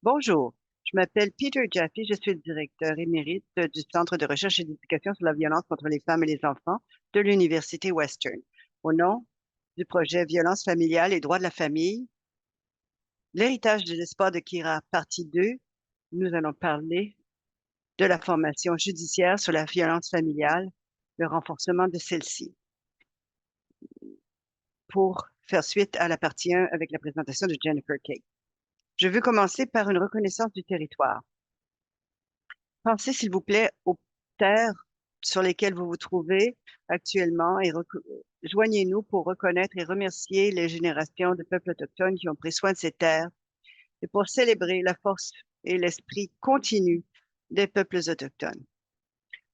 Bonjour, je m'appelle Peter Jaffe, je suis le directeur émérite du Centre de recherche et d'éducation sur la violence contre les femmes et les enfants de l'Université Western. Au nom du projet Violence familiale et droits de la famille, l'héritage de l'espoir de Kira, partie 2, nous allons parler de la formation judiciaire sur la violence familiale, le renforcement de celle-ci. Pour faire suite à la partie 1 avec la présentation de Jennifer Kay. Je veux commencer par une reconnaissance du territoire. Pensez, s'il vous plaît, aux terres sur lesquelles vous vous trouvez actuellement et joignez-nous pour reconnaître et remercier les générations de peuples autochtones qui ont pris soin de ces terres et pour célébrer la force et l'esprit continu des peuples autochtones.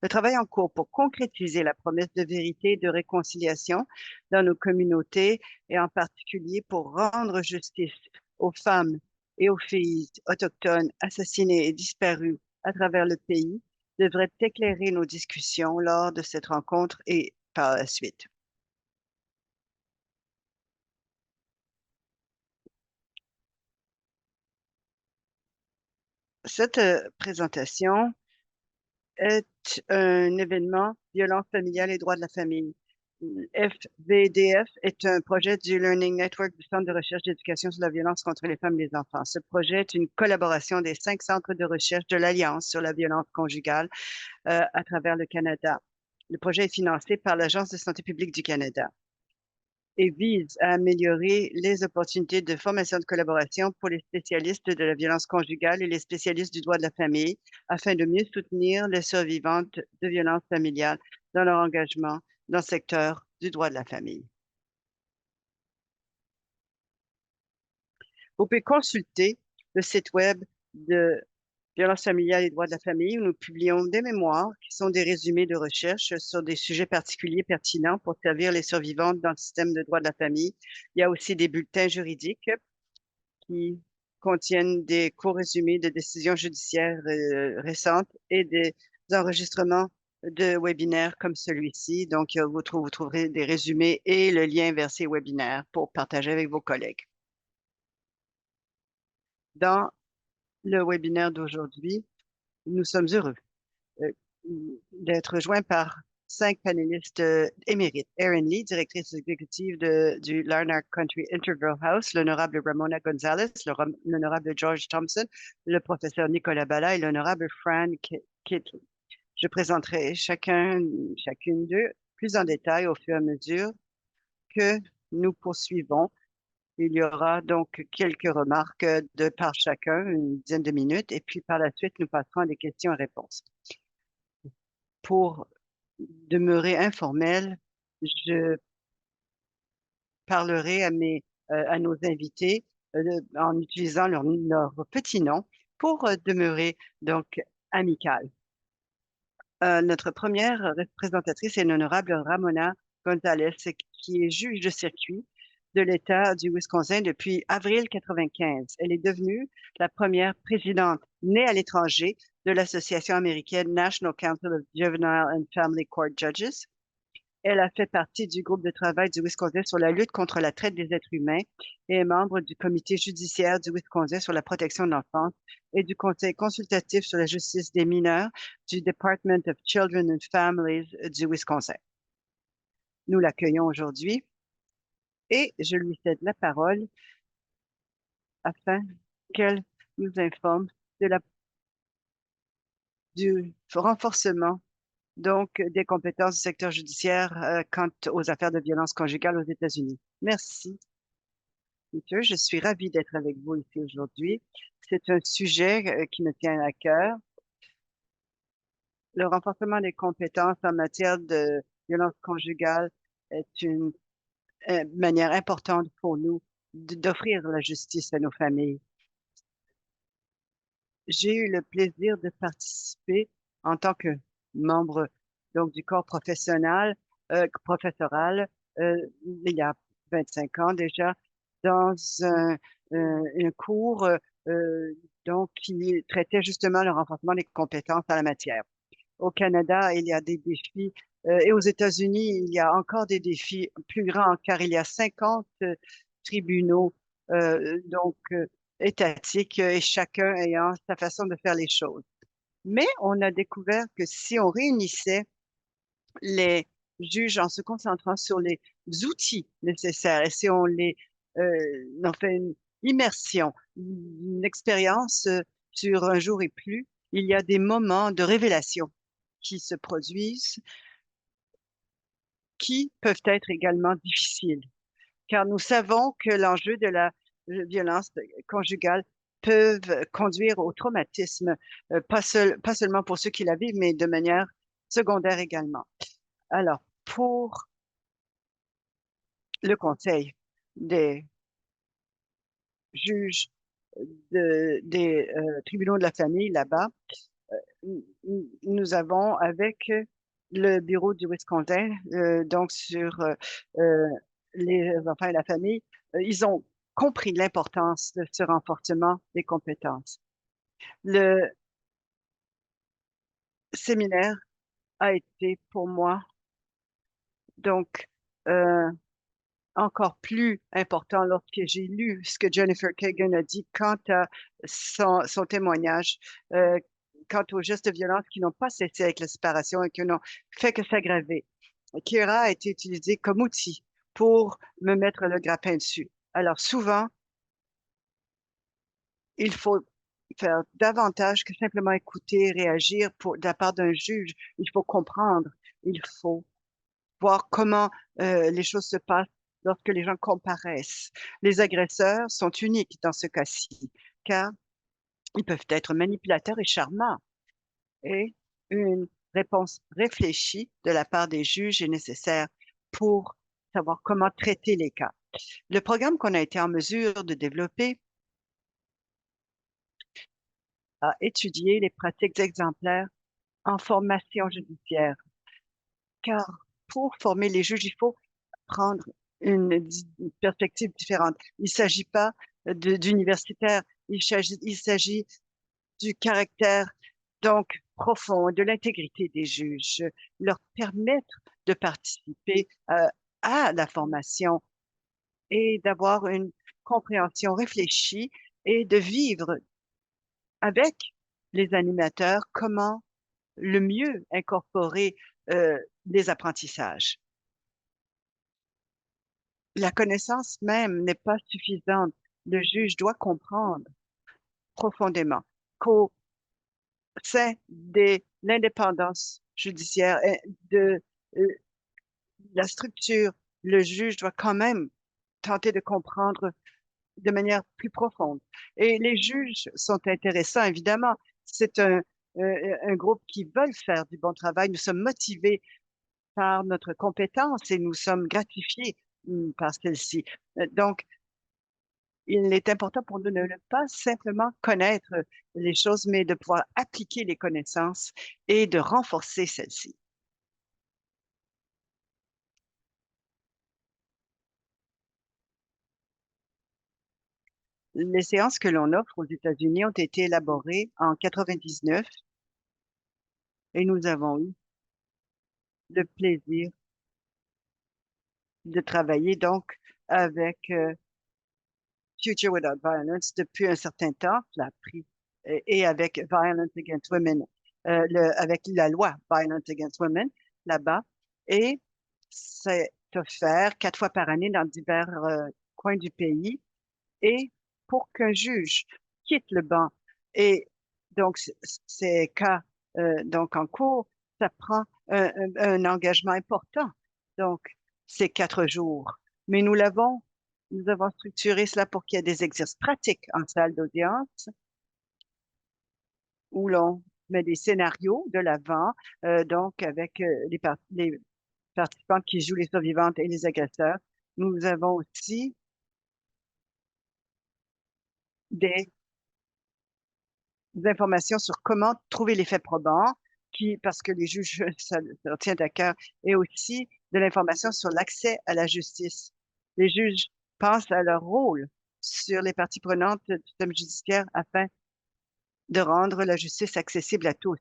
Le travail en cours pour concrétiser la promesse de vérité et de réconciliation dans nos communautés et en particulier pour rendre justice aux femmes et aux filles autochtones assassinées et disparues à travers le pays devrait éclairer nos discussions lors de cette rencontre et par la suite. Cette présentation est un événement violence familiale et droits de la famille. FVDF est un projet du Learning Network du Centre de recherche d'éducation sur la violence contre les femmes et les enfants. Ce projet est une collaboration des 5 centres de recherche de l'Alliance sur la violence conjugale à travers le Canada. Le projet est financé par l'Agence de santé publique du Canada et vise à améliorer les opportunités de formation de collaboration pour les spécialistes de la violence conjugale et les spécialistes du droit de la famille afin de mieux soutenir les survivantes de violences familiales dans leur engagement dans le secteur du droit de la famille. Vous pouvez consulter le site web de Violence familiale et droits de la famille où nous publions des mémoires qui sont des résumés de recherche sur des sujets particuliers pertinents pour servir les survivantes dans le système de droit de la famille. Il y a aussi des bulletins juridiques qui contiennent des courts résumés de décisions judiciaires récentes et des enregistrements de webinaires comme celui-ci. Donc, vous trouverez des résumés et le lien vers ces webinaires pour partager avec vos collègues. Dans le webinaire d'aujourd'hui, nous sommes heureux euh, d'être joints par 5 panélistes émérites. Erin Lee, directrice exécutive du Larnach Country Intervale House, l'honorable Ramona Gonzalez, l'honorable George Thompson, le professeur Nicolas Bala et l'honorable Fran Kittley. Je présenterai chacune d'eux plus en détail au fur et à mesure que nous poursuivons. Il y aura donc quelques remarques de par chacun, une dizaine de minutes, et puis par la suite, nous passerons à des questions et réponses. Pour demeurer informel, je parlerai à nos invités en utilisant leur petit nom pour demeurer donc amical. Notre première représentatrice est l'honorable Ramona Gonzalez, qui est juge de circuit de l'État du Wisconsin depuis avril 95. Elle est devenue la première présidente née à l'étranger de l'Association américaine National Council of Juvenile and Family Court Judges. Elle a fait partie du groupe de travail du Wisconsin sur la lutte contre la traite des êtres humains et est membre du comité judiciaire du Wisconsin sur la protection de l'enfance et du conseil consultatif sur la justice des mineurs du Department of Children and Families du Wisconsin. Nous l'accueillons aujourd'hui et je lui cède la parole afin qu'elle nous informe du renforcement donc des compétences du secteur judiciaire quant aux affaires de violence conjugale aux États-Unis. Merci, Peter. Je suis ravie d'être avec vous ici aujourd'hui. C'est un sujet qui me tient à cœur. Le renforcement des compétences en matière de violence conjugale est une manière importante pour nous d'offrir la justice à nos familles. J'ai eu le plaisir de participer en tant que membre donc du corps professoral il y a 25 ans déjà dans un cours donc qui traitait justement le renforcement des compétences en la matière. Au Canada, il y a des défis et aux États-Unis, il y a encore des défis plus grands car il y a 50 tribunaux donc étatique et chacun ayant sa façon de faire les choses. Mais on a découvert que si on réunissait les juges en se concentrant sur les outils nécessaires et si on fait une immersion, une expérience sur un jour et plus, il y a des moments de révélation qui se produisent qui peuvent être également difficiles, car nous savons que l'enjeu de la violence conjugale peuvent conduire au traumatisme, pas seulement pour ceux qui la vivent, mais de manière secondaire également. Alors, pour le conseil des juges des tribunaux de la famille là-bas, nous avons avec le bureau du Wisconsin, donc sur euh, les enfants et la famille, ils ont compris l'importance de ce renforcement des compétences. Le séminaire a été pour moi donc euh, encore plus important lorsque j'ai lu ce que Jennifer Kagan a dit quant à son témoignage, euh, quant aux gestes de violence qui n'ont pas cessé avec la séparation et qui n'ont fait que s'aggraver. Kira a été utilisé comme outil pour me mettre le grappin dessus. Alors souvent, il faut faire davantage que simplement écouter, réagir de la part d'un juge. Il faut comprendre, il faut voir comment les choses se passent lorsque les gens comparaissent. Les agresseurs sont uniques dans ce cas-ci, car ils peuvent être manipulateurs et charmants. Et une réponse réfléchie de la part des juges est nécessaire pour savoir comment traiter les cas. Le programme qu'on a été en mesure de développer a étudié les pratiques exemplaires en formation judiciaire, car pour former les juges, il faut prendre une perspective différente. Il ne s'agit pas d'universitaire, il s'agit du caractère donc profond, de l'intégrité des juges, leur permettre de participer à la formation et d'avoir une compréhension réfléchie et de vivre avec les animateurs comment le mieux incorporer les apprentissages. La connaissance même n'est pas suffisante. Le juge doit comprendre profondément qu'au sein de l'indépendance judiciaire et de euh, la structure, le juge doit quand même tenter de comprendre de manière plus profonde. Et les juges sont intéressants, évidemment. C'est un groupe qui veulent faire du bon travail. Nous sommes motivés par notre compétence et nous sommes gratifiés par celle-ci. Donc, il est important pour nous de ne pas simplement connaître les choses, mais de pouvoir appliquer les connaissances et de renforcer celles-ci. Les séances que l'on offre aux États-Unis ont été élaborées en 99 et nous avons eu le plaisir de travailler donc avec Future Without Violence depuis un certain temps, l'a pris, et avec Violence Against Women, avec la loi Violence Against Women là-bas. Et c'est offert 4 fois par année dans divers coins du pays. Et pour qu'un juge quitte le banc, et donc ces cas donc en cours, ça prend un engagement important. Donc, c'est 4 jours. Mais nous avons structuré cela pour qu'il y ait des exercices pratiques en salle d'audience où l'on met des scénarios de l'avant, donc avec les participantes qui jouent les survivantes et les agresseurs. Nous avons aussi des informations sur comment trouver les faits probants, parce que les juges, ça leur tient à cœur, et aussi de l'information sur l'accès à la justice. Les juges pensent à leur rôle sur les parties prenantes du système judiciaire afin de rendre la justice accessible à tous.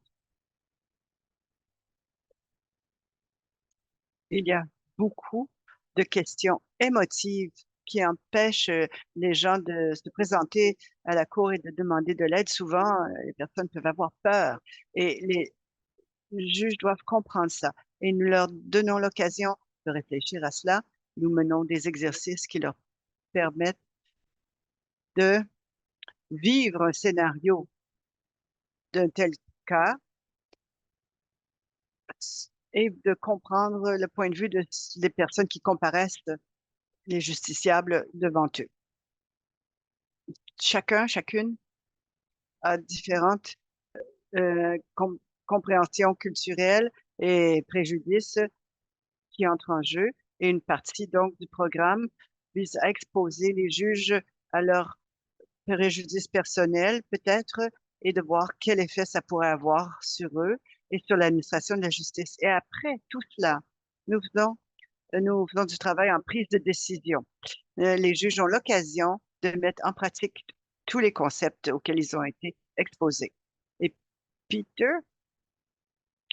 Il y a beaucoup de questions émotives qui empêche les gens de se présenter à la cour et de demander de l'aide. Souvent, les personnes peuvent avoir peur et les juges doivent comprendre ça. Et nous leur donnons l'occasion de réfléchir à cela. Nous menons des exercices qui leur permettent de vivre un scénario d'un tel cas et de comprendre le point de vue des personnes qui comparaissent les justiciables devant eux. Chacune a différentes compréhensions culturelles et préjudices qui entrent en jeu. Et une partie donc du programme vise à exposer les juges à leurs préjudices personnels peut-être et de voir quel effet ça pourrait avoir sur eux et sur l'administration de la justice. Et après tout cela, nous faisons du travail en prise de décision. Les juges ont l'occasion de mettre en pratique tous les concepts auxquels ils ont été exposés. Et Peter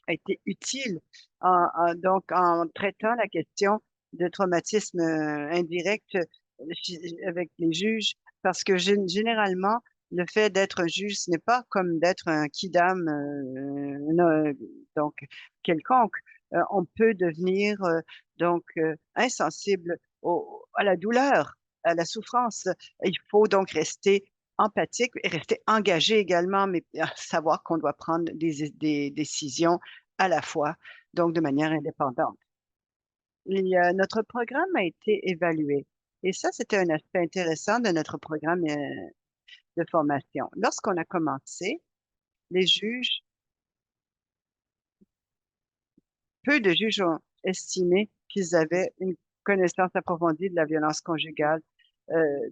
a été utile donc en traitant la question de traumatisme indirect avec les juges, parce que généralement, le fait d'être un juge, ce n'est pas comme d'être un kidam, donc quelconque. On peut devenir insensible à la douleur, à la souffrance. Il faut donc rester empathique et rester engagé également, mais savoir qu'on doit prendre des décisions à la fois, donc de manière indépendante. Notre programme a été évalué. Et ça, c'était un aspect intéressant de notre programme de formation. Lorsqu'on a commencé, les juges, peu de juges ont estimé qu'ils avaient une connaissance approfondie de la violence conjugale.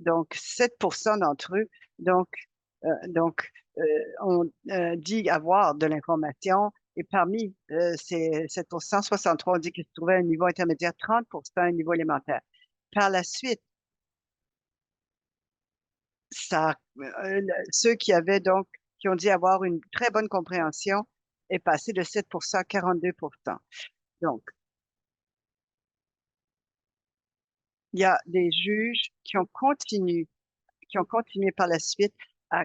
Donc, 7% d'entre eux, donc, euh, ont dit avoir de l'information. Et parmi ces 7%, 63 ont dit qu'ils se trouvaient à un niveau intermédiaire, 30% à un niveau élémentaire. Par la suite, ceux qui ont dit avoir une très bonne compréhension est passé de 7% à 42%. Donc, il y a des juges qui ont continué par la suite à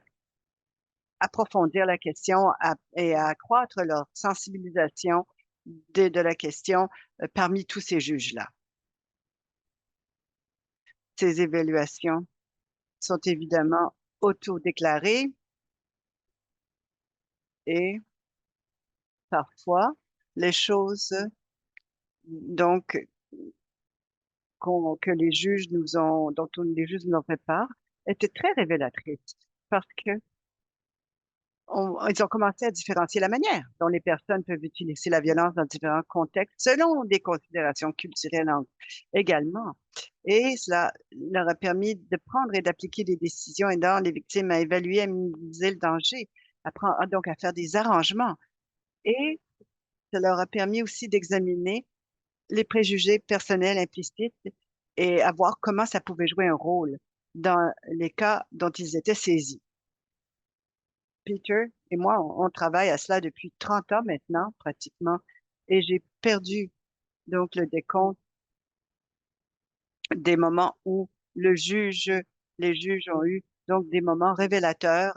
approfondir la question et à accroître leur sensibilisation de la question parmi tous ces juges-là. Ces évaluations sont évidemment autodéclarées et parfois les choses donc que les juges dont les juges nous ont fait part étaient très révélatrices parce que ils ont commencé à différencier la manière dont les personnes peuvent utiliser la violence dans différents contextes selon des considérations culturelles également. Et cela leur a permis de prendre et d'appliquer des décisions aidant les victimes à évaluer, à minimiser le danger, donc à faire des arrangements. Et ça leur a permis aussi d'examiner les préjugés personnels implicites et à voir comment ça pouvait jouer un rôle dans les cas dont ils étaient saisis. Peter et moi, on travaille à cela depuis 30 ans maintenant, pratiquement, et j'ai perdu donc le décompte des moments où les juges ont eu donc des moments révélateurs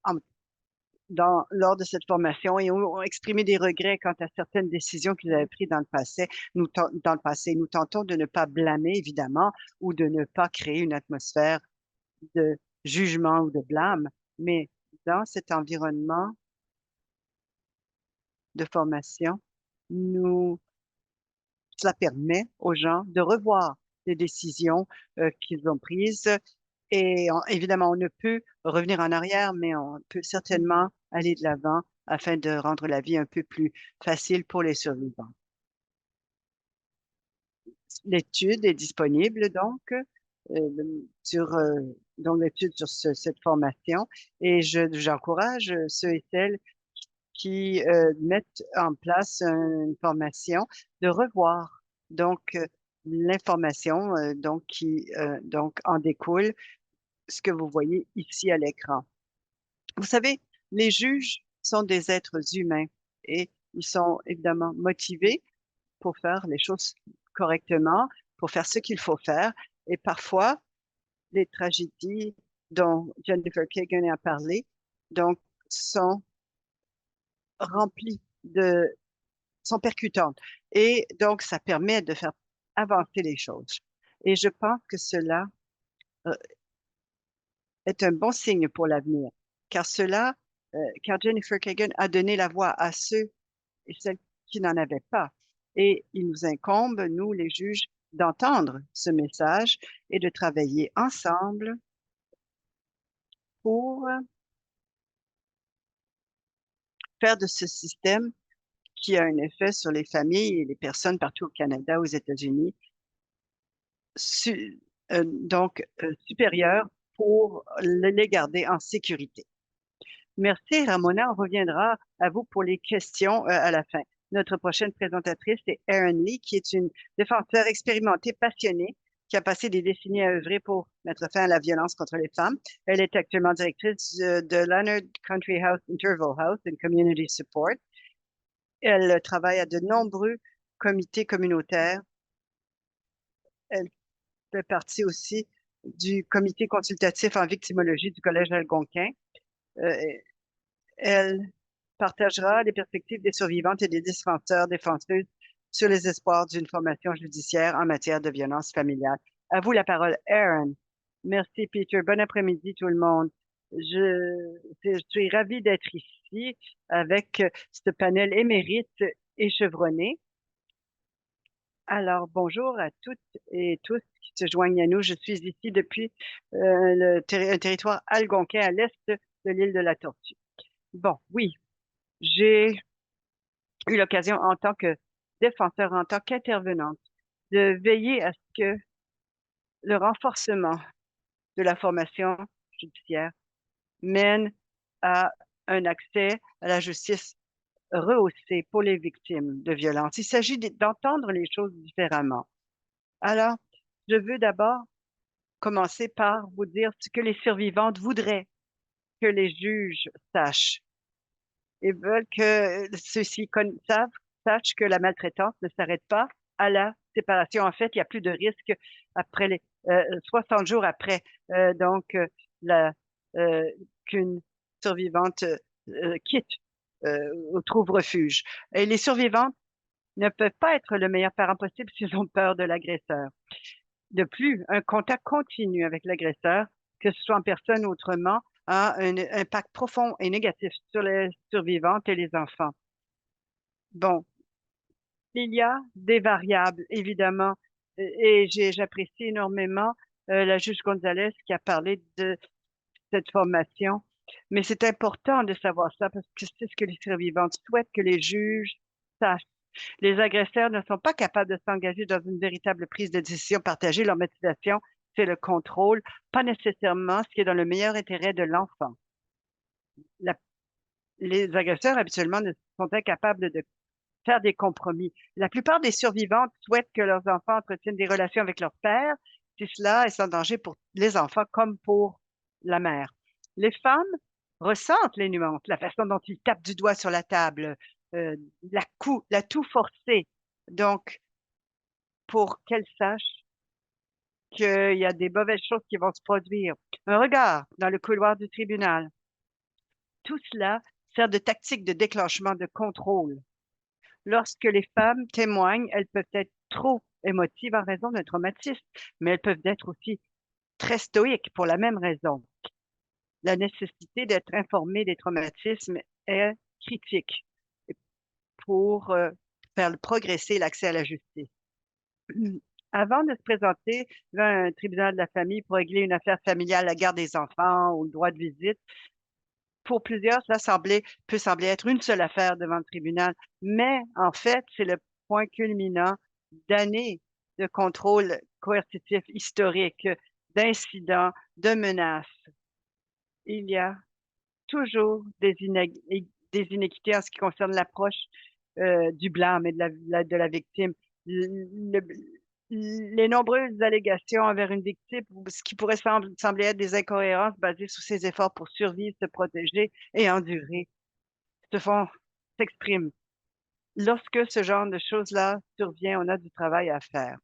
en- lors de cette formation et ont exprimé des regrets quant à certaines décisions qu'ils avaient prises dans le passé. Dans le passé, nous tentons de ne pas blâmer, évidemment, ou de ne pas créer une atmosphère de jugement ou de blâme, mais dans cet environnement de formation, nous, cela permet aux gens de revoir les décisions qu'ils ont prises. Et évidemment, on ne peut revenir en arrière, mais on peut certainement aller de l'avant afin de rendre la vie un peu plus facile pour les survivants. L'étude est disponible donc dans l'étude sur cette formation et j'encourage ceux et celles qui mettent en place une formation de revoir donc l'information qui donc en découle, ce que vous voyez ici à l'écran. Vous savez, les juges sont des êtres humains et ils sont évidemment motivés pour faire les choses correctement, pour faire ce qu'il faut faire. Et parfois, les tragédies dont Jennifer Kagan a parlé, donc, sont remplies sont percutantes. Et donc, ça permet de faire avancer les choses. Et je pense que cela euh, est un bon signe pour l'avenir, car car Jennifer Kagan a donné la voix à ceux et celles qui n'en avaient pas. Et il nous incombe, nous, les juges, d'entendre ce message et de travailler ensemble pour faire de ce système qui a un effet sur les familles et les personnes partout au Canada, aux États-Unis, supérieur pour les garder en sécurité. Merci, Ramona. On reviendra à vous pour les questions à la fin. Notre prochaine présentatrice est Erin Lee, qui est une défenseur expérimentée, passionnée, qui a passé des décennies à œuvrer pour mettre fin à la violence contre les femmes. Elle est actuellement directrice de Leonard Country House Interval House and Community Support. Elle travaille à de nombreux comités communautaires. Elle fait partie aussi du comité consultatif en victimologie du Collège algonquin. Euh, Elle partagera les perspectives des survivantes et des défenseuses sur les espoirs d'une formation judiciaire en matière de violence familiale. À vous la parole, Aaron. Merci, Peter. Bon après-midi, tout le monde. Je suis ravie d'être ici avec ce panel émérite et chevronné. Alors, bonjour à toutes et tous qui se joignent à nous. Je suis ici depuis un territoire algonquin à l'est de l'île de la Tortue. Bon, oui, j'ai eu l'occasion en tant que défenseur, en tant qu'intervenante, de veiller à ce que le renforcement de la formation judiciaire mène à un accès à la justice rehaussé pour les victimes de violences. Il s'agit d'entendre les choses différemment. Alors, je veux d'abord commencer par vous dire ce que les survivantes voudraient que les juges sachent. Ils veulent que ceux-ci sachent que la maltraitance ne s'arrête pas à la séparation. En fait, il n'y a plus de risque après 60 jours après, donc la, euh, qu'une survivante quitte ou trouve refuge. Et les survivantes ne peuvent pas être le meilleur parent possible s'ils ont peur de l'agresseur. De plus, un contact continu avec l'agresseur, que ce soit en personne ou autrement, a un impact profond et négatif sur les survivantes et les enfants. Bon, il y a des variables, évidemment, et j'apprécie énormément la juge Gonzalez qui a parlé de cette formation, mais c'est important de savoir ça parce que c'est ce que les survivantes souhaitent que les juges sachent. Les agresseurs ne sont pas capables de s'engager dans une véritable prise de décision partagée. Leur motivation, c'est le contrôle, pas nécessairement ce qui est dans le meilleur intérêt de l'enfant. La- les agresseurs, habituellement, ne sont incapables de faire des compromis. La plupart des survivantes souhaitent que leurs enfants entretiennent des relations avec leur père, si cela est sans danger pour les enfants comme pour la mère. Les femmes ressentent les nuances, la façon dont ils tapent du doigt sur la table, la toux forcée. Donc, pour qu'elles sachent qu'il y a des mauvaises choses qui vont se produire. Un regard dans le couloir du tribunal. Tout cela sert de tactique de déclenchement de contrôle. Lorsque les femmes témoignent, elles peuvent être trop émotives en raison d'un traumatisme, mais elles peuvent être aussi très stoïques pour la même raison. La nécessité d'être informée des traumatismes est critique pour faire progresser l'accès à la justice. Avant de se présenter devant un tribunal de la famille pour régler une affaire familiale, la garde des enfants ou le droit de visite, pour plusieurs, peut sembler être une seule affaire devant le tribunal, mais en fait, c'est le point culminant d'années de contrôle coercitif historique, d'incidents, de menaces. Il y a toujours des inéquités en ce qui concerne l'approche du blâme et de la victime. Le- les nombreuses allégations envers une victime, ce qui pourrait sembler être des incohérences basées sur ses efforts pour survivre, se protéger et endurer, se font, s'expriment. Lorsque ce genre de choses-là survient, on a du travail à faire.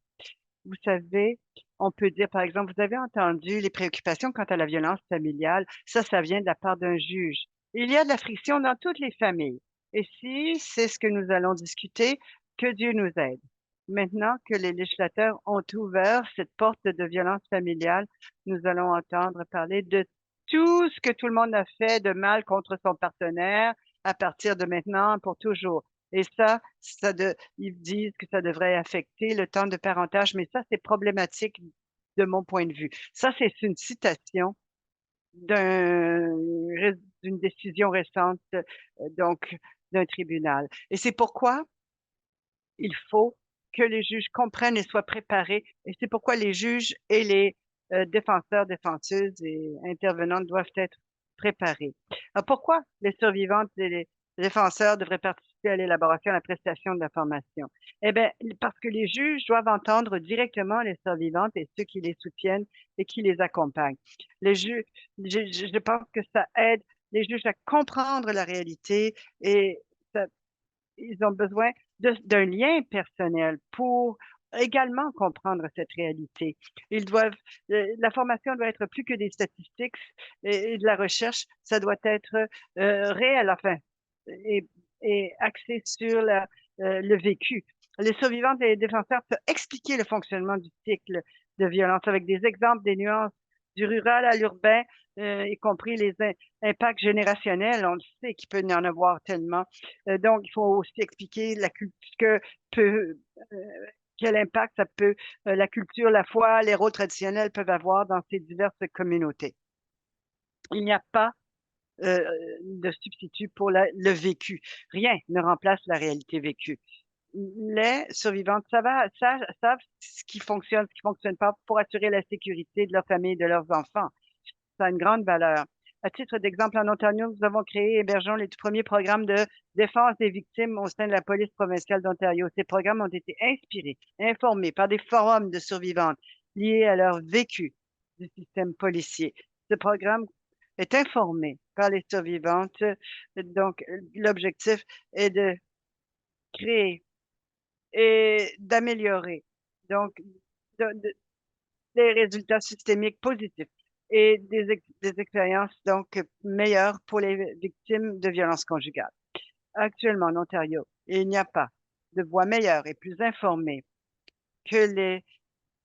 Vous savez, On peut dire, par exemple, vous avez entendu les préoccupations quant à la violence familiale. Ça vient de la part d'un juge. Il y a de la friction dans toutes les familles. Et si c'est ce que nous allons discuter, que Dieu nous aide. Maintenant que les législateurs ont ouvert cette porte de violence familiale, nous allons entendre parler de tout ce que tout le monde a fait de mal contre son partenaire à partir de maintenant pour toujours. Et ils disent que ça devrait affecter le temps de parentage, mais ça, c'est problématique de mon point de vue. Ça, c'est une citation d'une décision récente, donc d'un tribunal. Et c'est pourquoi il faut que les juges comprennent et soient préparés. Et c'est pourquoi les juges et les défenseurs, défenseuses et intervenantes doivent être préparés. Alors, pourquoi les survivantes et les défenseurs devraient participer à l'élaboration et à la prestation de l'information? Eh bien, parce que les juges doivent entendre directement les survivantes et ceux qui les soutiennent et qui les accompagnent. Les juges, je pense que ça aide les juges à comprendre la réalité et ça ils ont besoin d'un lien personnel pour également comprendre cette réalité. La formation doit être plus que des statistiques et de la recherche, ça doit être réel, enfin, et, et axé sur le vécu. Les survivantes et les défenseurs peuvent expliquer le fonctionnement du cycle de violence avec des exemples, des nuances du rural à l'urbain, y compris les impacts générationnels. On le sait qu'il peut y en avoir tellement. Donc, il faut aussi expliquer que peut, euh, quel impact la culture, la foi, les rôles traditionnels peuvent avoir dans ces diverses communautés. Il n'y a pas de substitut pour le vécu. Rien ne remplace la réalité vécue. Les survivantes savent ce qui fonctionne pas pour assurer la sécurité de leur famille et de leurs enfants. Ça a une grande valeur. À titre d'exemple, en Ontario, nous avons créé et hébergeons les tout premiers programmes de défense des victimes au sein de la police provinciale d'Ontario. Ces programmes ont été inspirés, informés par des forums de survivantes liés à leur vécu du système policier. Ce programme est informé par les survivantes. Donc, l'objectif est de créer et d'améliorer donc des résultats systémiques positifs et des expériences donc meilleures pour les victimes de violences conjugales. Actuellement, en Ontario, il n'y a pas de voix meilleure et plus informée que les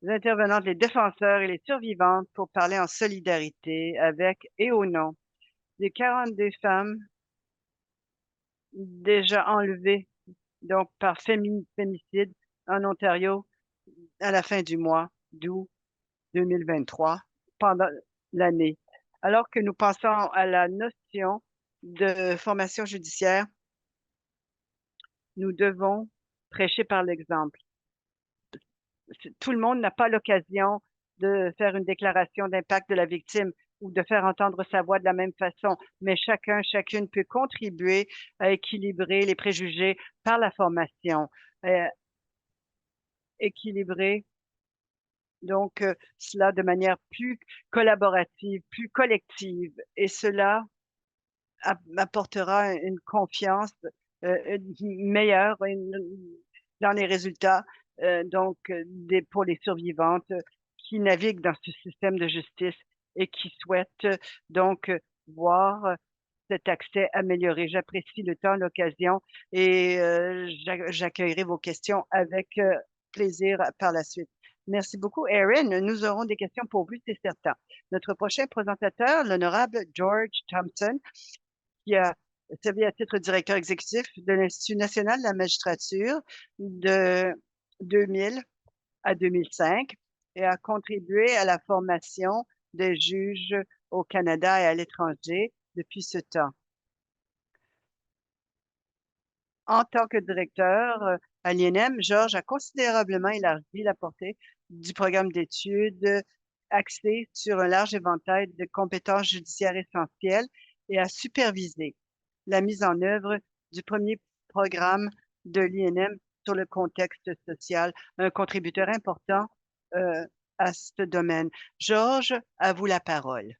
intervenantes, les défenseurs et les survivantes pour parler en solidarité avec et au nom des 42 femmes déjà enlevées donc par féminicide en Ontario à la fin du mois d'août 2023 pendant l'année. Alors que nous pensons à la notion de formation judiciaire, nous devons prêcher par l'exemple. Tout le monde n'a pas l'occasion de faire une déclaration d'impact de la victime ou de faire entendre sa voix de la même façon, mais chacune peut contribuer à équilibrer les préjugés par la formation, euh, équilibrer donc cela de manière plus collaborative, plus collective, et cela apportera une confiance meilleure dans les résultats pour les survivantes qui naviguent dans ce système de justice et qui souhaitent donc voir cet accès amélioré. J'apprécie le temps, l'occasion et j'accueillerai vos questions avec plaisir par la suite. Merci beaucoup, Erin. Nous aurons des questions pour vous, c'est certain. Notre prochain présentateur, l'honorable George Thompson, qui a servi à titre directeur exécutif de l'Institut national de la magistrature de 2000 à 2005 et a contribué à la formation des juges au Canada et à l'étranger depuis ce temps. En tant que directeur à l'INM, Georges a considérablement élargi la portée du programme d'études axé sur un large éventail de compétences judiciaires essentielles et a supervisé la mise en œuvre du premier programme de l'INM sur le contexte social, un contributeur important à ce domaine. Georges, à vous la parole.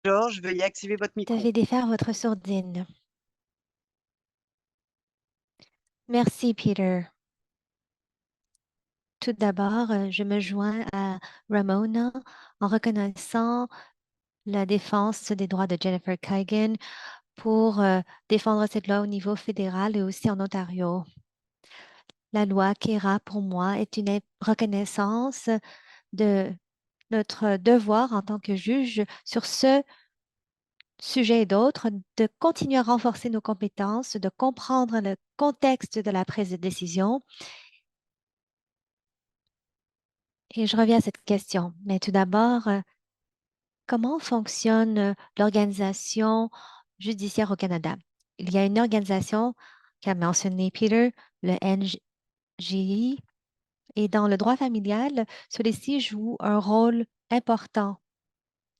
Georges, veuillez activer votre Vous micro. devez défaire votre sourdine. Merci, Peter. Tout d'abord, je me joins à Ramona en reconnaissant la défense des droits de Jennifer Kagan pour défendre cette loi au niveau fédéral et aussi en Ontario. La loi KERA, pour moi, est une reconnaissance de notre devoir en tant que juge sur ce sujet et d'autres, de continuer à renforcer nos compétences, de comprendre le contexte de la prise de décision. Et je reviens à cette question. Mais tout d'abord, comment fonctionne l'organisation judiciaire au Canada? Il y a une organisation qu'a mentionné Peter, le NJI, et dans le droit familial, celui-ci joue un rôle important.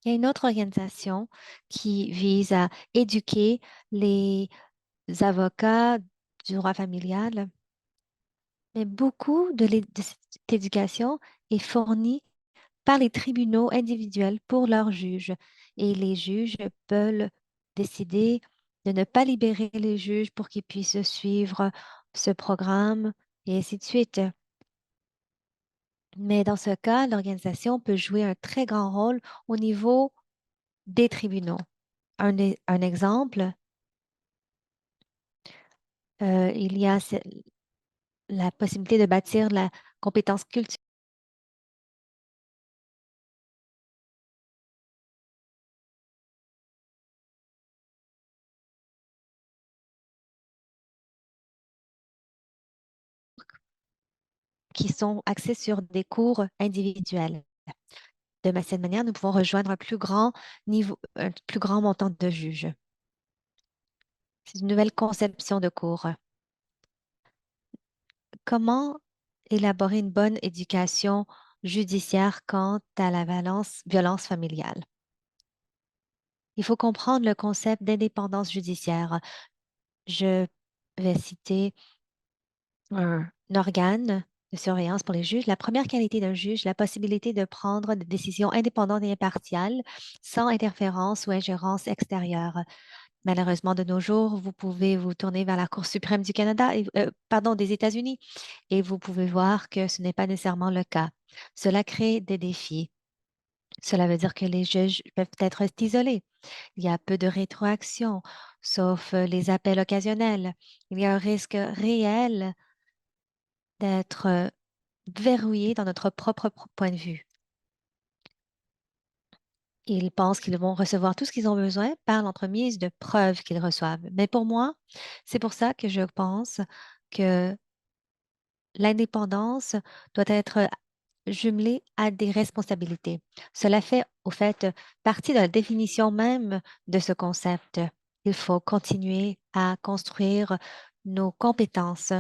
Il y a une autre organisation qui vise à éduquer les avocats du droit familial, mais beaucoup de cette éducation est fournie par les tribunaux individuels pour leurs juges. Et les juges peuvent décider de ne pas libérer les juges pour qu'ils puissent suivre ce programme et ainsi de suite. Mais dans ce cas, l'organisation peut jouer un très grand rôle au niveau des tribunaux. Un exemple, il y a la possibilité de bâtir la compétence culturelle qui sont axées sur des cours individuels. De cette manière, nous pouvons rejoindre un plus grand niveau, un plus grand montant de juges. C'est une nouvelle conception de cours. Comment élaborer une bonne éducation judiciaire quant à la violence familiale? Il faut comprendre le concept d'indépendance judiciaire. Je vais citer un organe de surveillance pour les juges. La première qualité d'un juge, la possibilité de prendre des décisions indépendantes et impartiales sans interférence ou ingérence extérieure. Malheureusement, de nos jours, vous pouvez vous tourner vers la Cour suprême du Canada, pardon, des États-Unis, et vous pouvez voir que ce n'est pas nécessairement le cas. Cela crée des défis. Cela veut dire que les juges peuvent être isolés. Il y a peu de rétroaction, sauf les appels occasionnels. Il y a un risque réel d'être verrouillé dans notre propre point de vue. Ils pensent qu'ils vont recevoir tout ce qu'ils ont besoin par l'entremise de preuves qu'ils reçoivent. Mais pour moi, c'est pour ça que je pense que l'indépendance doit être jumelée à des responsabilités. Cela fait, au fait, partie de la définition même de ce concept. Il faut continuer à construire nos compétences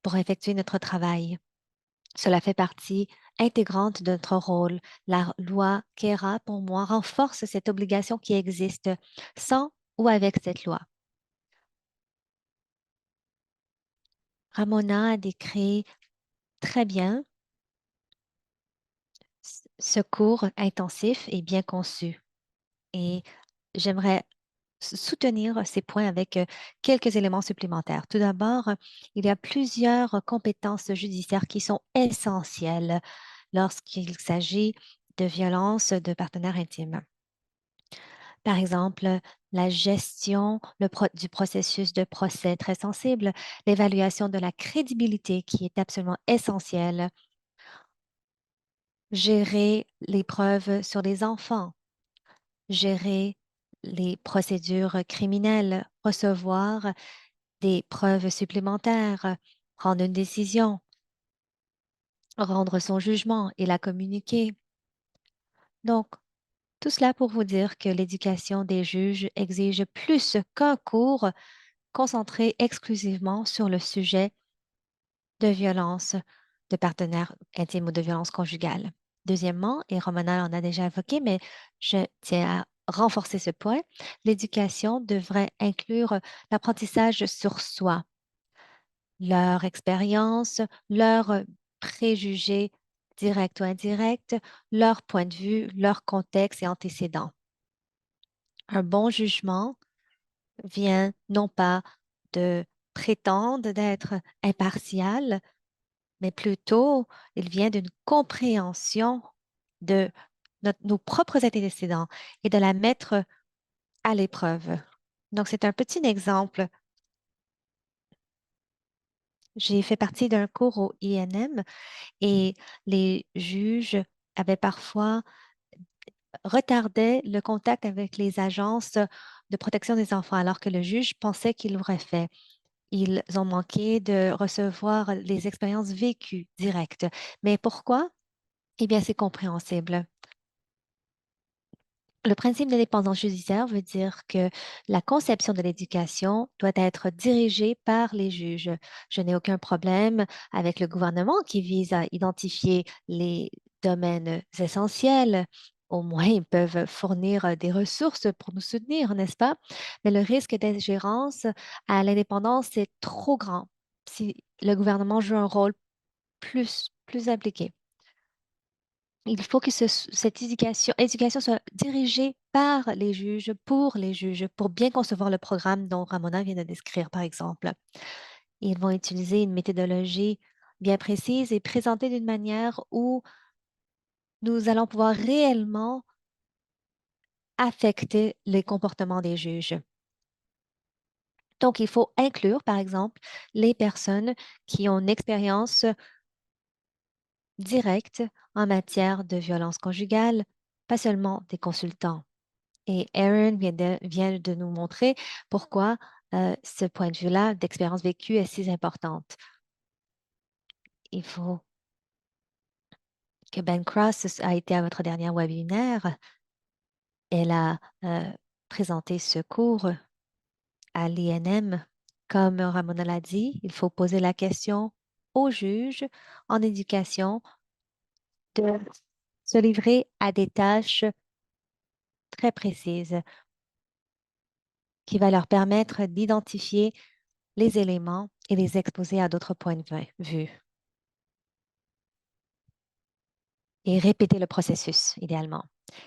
pour effectuer notre travail. Cela fait partie intégrante de notre rôle. La loi KERA, pour moi, renforce cette obligation qui existe sans ou avec cette loi. Ramona a décrit très bien ce cours intensif et bien conçu. Et j'aimerais soutenir ces points avec quelques éléments supplémentaires. Tout d'abord, il y a plusieurs compétences judiciaires qui sont essentielles lorsqu'il s'agit de violences de partenaires intimes. Par exemple, la gestion du processus de procès très sensible, l'évaluation de la crédibilité qui est absolument essentielle, gérer les preuves sur les enfants, gérer les procédures criminelles, recevoir des preuves supplémentaires, prendre une décision, rendre son jugement et la communiquer. Donc, tout cela pour vous dire que l'éducation des juges exige plus qu'un cours concentré exclusivement sur le sujet de violence de partenaires intimes ou de violence conjugale. Deuxièmement, et Romana en a déjà évoqué, mais je tiens à renforcer ce point, l'éducation devrait inclure l'apprentissage sur soi, leur expérience, leurs préjugés directs ou indirects, leur point de vue, leur contexte et antécédents. Un bon jugement vient non pas de prétendre d'être impartial, mais plutôt il vient d'une compréhension de nos propres antécédents et de la mettre à l'épreuve. Donc, c'est un petit exemple. J'ai fait partie d'un cours au INM et les juges avaient parfois retardé le contact avec les agences de protection des enfants alors que le juge pensait qu'il l'aurait fait. Ils ont manqué de recevoir les expériences vécues directes. Mais pourquoi? Eh bien, c'est compréhensible. Le principe d'indépendance judiciaire veut dire que la conception de l'éducation doit être dirigée par les juges. Je n'ai aucun problème avec le gouvernement qui vise à identifier les domaines essentiels. Au moins, ils peuvent fournir des ressources pour nous soutenir, n'est-ce pas? Mais le risque d'ingérence à l'indépendance est trop grand si le gouvernement joue un rôle plus impliqué. Il faut que cette éducation soit dirigée par les juges, pour bien concevoir le programme dont Ramona vient de décrire, par exemple. Ils vont utiliser une méthodologie bien précise et présentée d'une manière où nous allons pouvoir réellement affecter les comportements des juges. Donc, il faut inclure, par exemple, les personnes qui ont une expérience directe en matière de violence conjugale, pas seulement des consultants. Et Aaron vient de nous montrer pourquoi ce point de vue-là d'expérience vécue est si importante. Il faut que Ben Cross a été à votre dernier webinaire. Elle a présenté ce cours à l'INM. Comme Ramona l'a dit, il faut poser la question aux juges en éducation de se livrer à des tâches très précises qui va leur permettre d'identifier les éléments et les exposer à d'autres points de vue et répéter le processus, idéalement.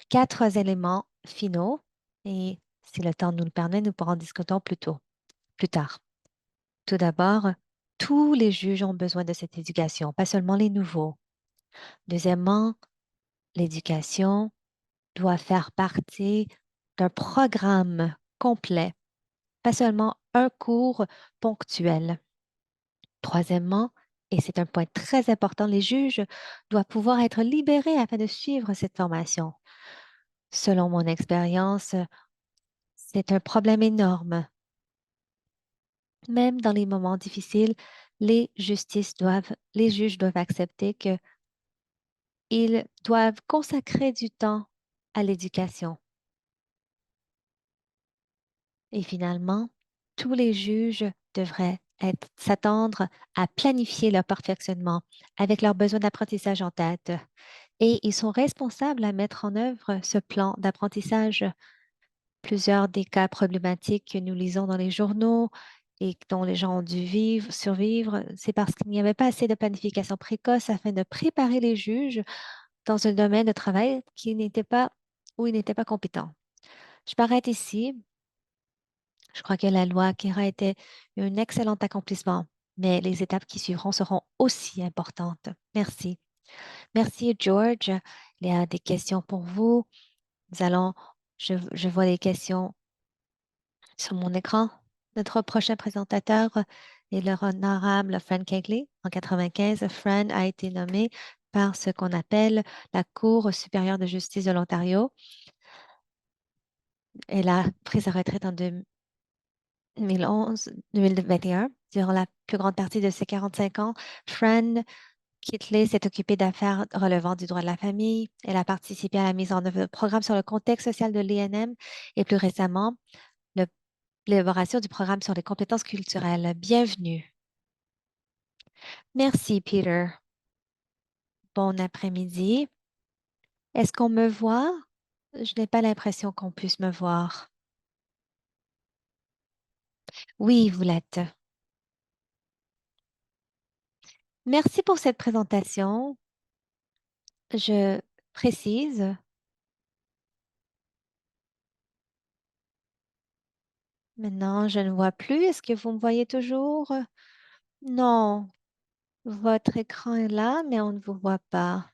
Quatre éléments finaux et si le temps nous le permet, nous pourrons en discuter plus tard. Tout d'abord, tous les juges ont besoin de cette éducation, pas seulement les nouveaux. Deuxièmement, l'éducation doit faire partie d'un programme complet, pas seulement un cours ponctuel. Troisièmement, et c'est un point très important, les juges doivent pouvoir être libérés afin de suivre cette formation. Selon mon expérience, c'est un problème énorme. Même dans les moments difficiles, les juges doivent accepter qu'ils doivent consacrer du temps à l'éducation. Et finalement, tous les juges devraient s'attendre à planifier leur perfectionnement avec leurs besoins d'apprentissage en tête. Et ils sont responsables à mettre en œuvre ce plan d'apprentissage. Plusieurs des cas problématiques que nous lisons dans les journaux et dont les gens ont dû survivre, c'est parce qu'il n'y avait pas assez de planification précoce afin de préparer les juges dans un domaine de travail où ils n'étaient pas compétents. Je m'arrête ici. Je crois que la loi Kira était un excellent accomplissement, mais les étapes qui suivront seront aussi importantes. Merci. Merci, George. Il y a des questions pour vous. Nous allons, je vois les questions sur mon écran. Notre prochain présentateur est le honorable Fran Kegley. En 1995, Fran a été nommé par ce qu'on appelle la Cour supérieure de justice de l'Ontario. Elle a pris sa retraite en 2021. Durant la plus grande partie de ses 45 ans, Fran Kitley s'est occupée d'affaires relevant du droit de la famille. Elle a participé à la mise en œuvre de programmes sur le contexte social de l'INM et plus récemment, le l'élaboration du programme sur les compétences culturelles. Bienvenue. Merci, Peter. Bon après-midi. Est-ce qu'on me voit? Je n'ai pas l'impression qu'on puisse me voir. Oui, vous l'êtes. Merci pour cette présentation. Je précise. Maintenant, je ne vois plus. Est-ce que vous me voyez toujours? Non. Votre écran est là, mais on ne vous voit pas.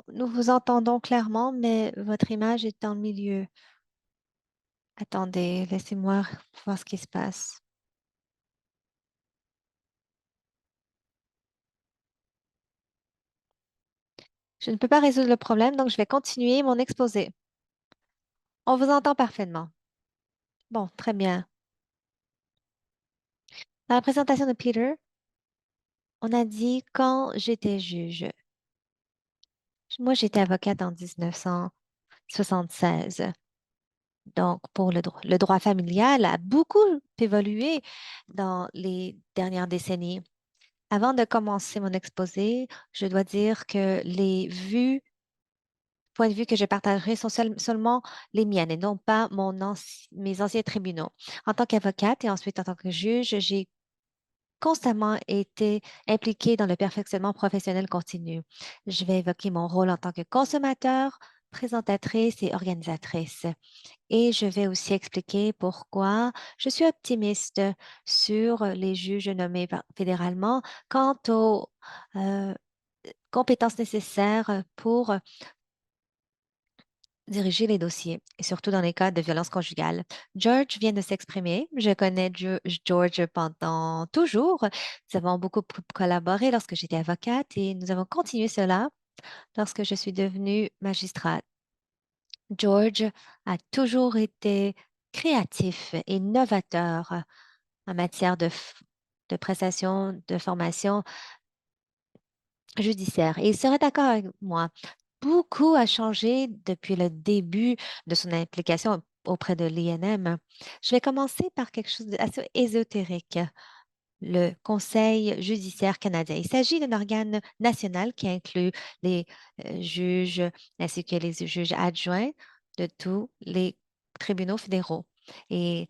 Nous vous entendons clairement, mais votre image est en milieu. Attendez, laissez-moi voir ce qui se passe. Je ne peux pas résoudre le problème, donc je vais continuer mon exposé. On vous entend parfaitement. Bon, très bien. Dans la présentation de Peter, on a dit quand j'étais juge. Moi, j'étais avocate en 1976. Donc, pour le droit familial a beaucoup évolué dans les dernières décennies. Avant de commencer mon exposé, je dois dire que les points de vue que je partagerai sont seulement les miennes et non pas mes anciens tribunaux. En tant qu'avocate et ensuite en tant que juge, j'ai constamment été impliquée dans le perfectionnement professionnel continu. Je vais évoquer mon rôle en tant que consommateur, présentatrice et organisatrice. Et je vais aussi expliquer pourquoi je suis optimiste sur les juges nommés fédéralement quant aux euh, compétences nécessaires pour diriger les dossiers, et surtout dans les cas de violence conjugale. George vient de s'exprimer. Je connais George pendant toujours. Nous avons beaucoup collaboré lorsque j'étais avocate et nous avons continué cela lorsque je suis devenue magistrate. George a toujours été créatif et novateur en matière de prestation de formation judiciaire. Et il serait d'accord avec moi. Beaucoup a changé depuis le début de son implication auprès de l'INM. Je vais commencer par quelque chose d'assez ésotérique, le Conseil judiciaire canadien. Il s'agit d'un organe national qui inclut les juges ainsi que les juges adjoints de tous les tribunaux fédéraux. Et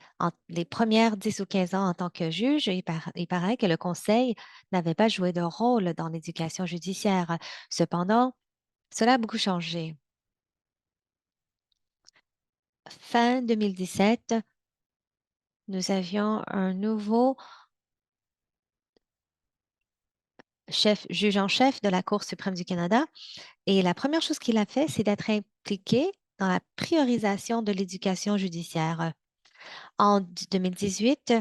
les premières 10 ou 15 ans en tant que juge, il paraît que le Conseil n'avait pas joué de rôle dans l'éducation judiciaire. Cependant, cela a beaucoup changé. Fin 2017, nous avions un nouveau juge en chef de la Cour suprême du Canada. Et la première chose qu'il a fait, c'est d'être impliqué dans la priorisation de l'éducation judiciaire. En 2018,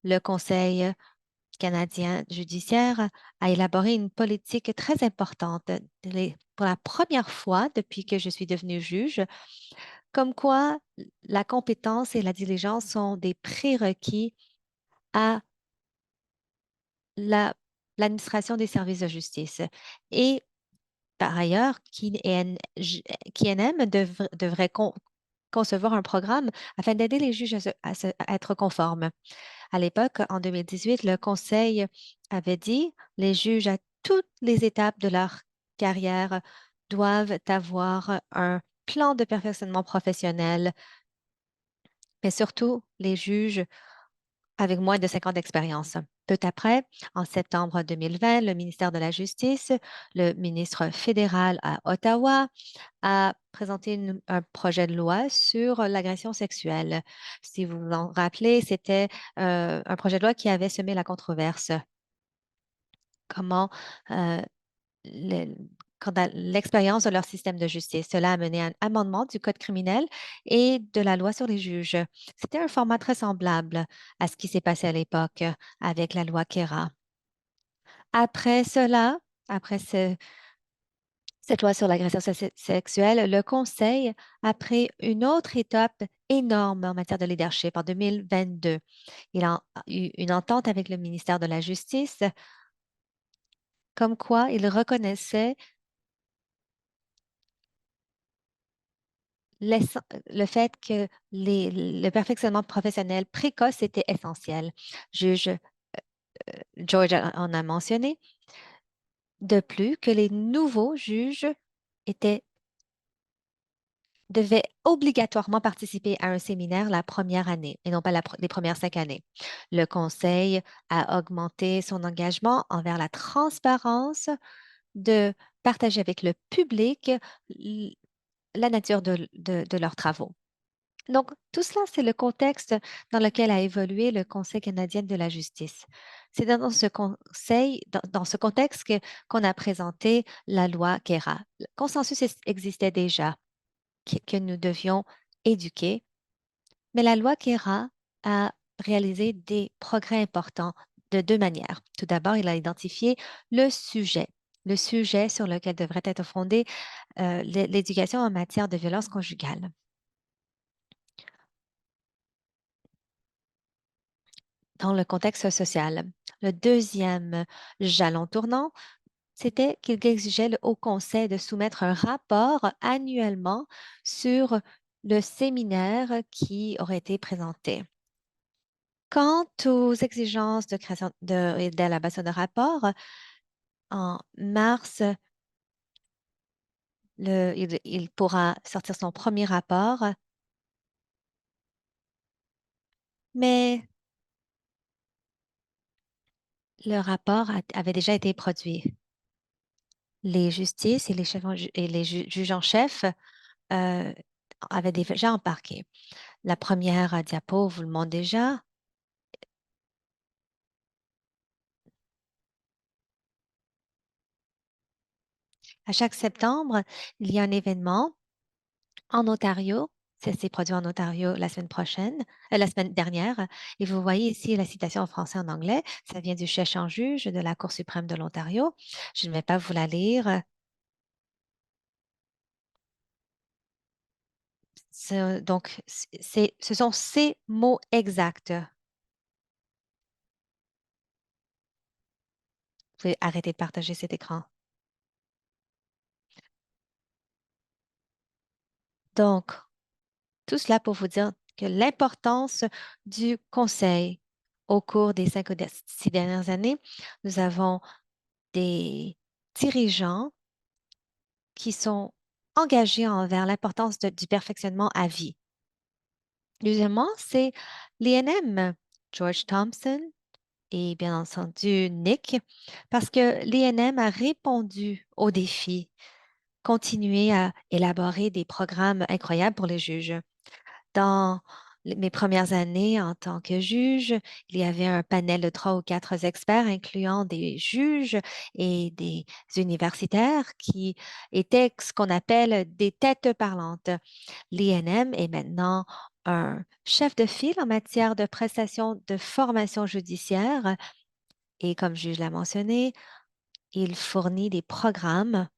le Conseil canadien judiciaire a élaboré une politique très importante pour la première fois depuis que je suis devenue juge, comme quoi la compétence et la diligence sont des prérequis à la- l'administration des services de justice. Et par ailleurs, KNM devrait concevoir un programme afin d'aider les juges à être conformes. À l'époque, en 2018, le Conseil avait dit les juges à toutes les étapes de leur carrière doivent avoir un plan de perfectionnement professionnel, mais surtout les juges avec moins de 5 ans d'expérience. Peu après, en septembre 2020, le ministère de la Justice, le ministre fédéral à Ottawa, a présenté un projet de loi sur l'agression sexuelle. Si vous vous en rappelez, c'était un projet de loi qui avait semé la controverse. Comment euh, le- quant à l'expérience de leur système de justice. Cela a mené à un amendement du Code criminel et de la loi sur les juges. C'était un format très semblable à ce qui s'est passé à l'époque avec la loi Kera. Après cela, après cette loi sur l'agression sexuelle, le Conseil a pris une autre étape énorme en matière de leadership en 2022. Il a eu une entente avec le ministère de la Justice, comme quoi il reconnaissait le fait que le perfectionnement professionnel précoce était essentiel. Juge George en a mentionné. De plus, que les nouveaux juges étaient, devaient obligatoirement participer à un séminaire la première année et non pas les premières 5 années. Le Conseil a augmenté son engagement envers la transparence de partager avec le public la nature de leurs travaux. Donc, tout cela, c'est le contexte dans lequel a évolué le Conseil canadien de la justice. C'est dans ce conseil, dans ce contexte qu'on a présenté la loi KERA. Le consensus existait déjà que nous devions éduquer, mais la loi KERA a réalisé des progrès importants de deux manières. Tout d'abord, il a identifié le sujet sur lequel devrait être fondée l'éducation en matière de violence conjugale. Dans le contexte social. Le deuxième jalon tournant, c'était qu'il exigeait le Haut Conseil de soumettre un rapport annuellement sur le séminaire qui aurait été présenté. Quant aux exigences de création et d'élaboration de rapport, en mars, il pourra sortir son premier rapport, mais le rapport avait déjà été produit. Les justices et les, et les juges en chef euh, avaient déjà embarqué. La première diapo vous le montre déjà. À chaque septembre, il y a un événement en Ontario. Ça s'est produit en Ontario la semaine dernière. Et vous voyez ici la citation en français et en anglais. Ça vient du chef en juge de la Cour suprême de l'Ontario. Je ne vais pas vous la lire. Donc, ce sont ces mots exacts. Vous pouvez arrêter de partager cet écran. Donc, tout cela pour vous dire que l'importance du conseil au cours des 6 dernières années, nous avons des dirigeants qui sont engagés envers l'importance du perfectionnement à vie. Deuxièmement, c'est l'INM, George Thompson et bien entendu Nick, parce que l'INM a répondu aux défis, continué à élaborer des programmes incroyables pour les juges. Dans mes premières années en tant que juge, il y avait un panel de 3 ou 4 experts, incluant des juges et des universitaires qui étaient ce qu'on appelle des têtes parlantes. L'INM est maintenant un chef de file en matière de prestation de formation judiciaire et comme juge l'a mentionné, il fournit des programmes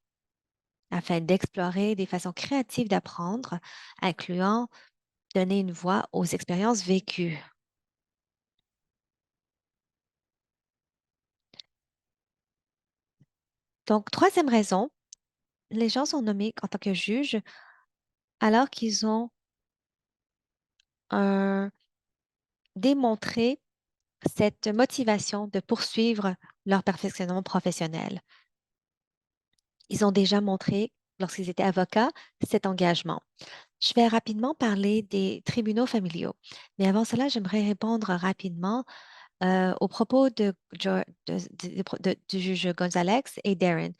afin d'explorer des façons créatives d'apprendre, incluant donner une voix aux expériences vécues. Donc, troisième raison, les gens sont nommés en tant que juges alors qu'ils ont démontré cette motivation de poursuivre leur perfectionnement professionnel. Ils ont déjà montré, lorsqu'ils étaient avocats, cet engagement. Je vais rapidement parler des tribunaux familiaux. Mais avant cela, j'aimerais répondre rapidement aux propos du juge Gonzalez et Darren.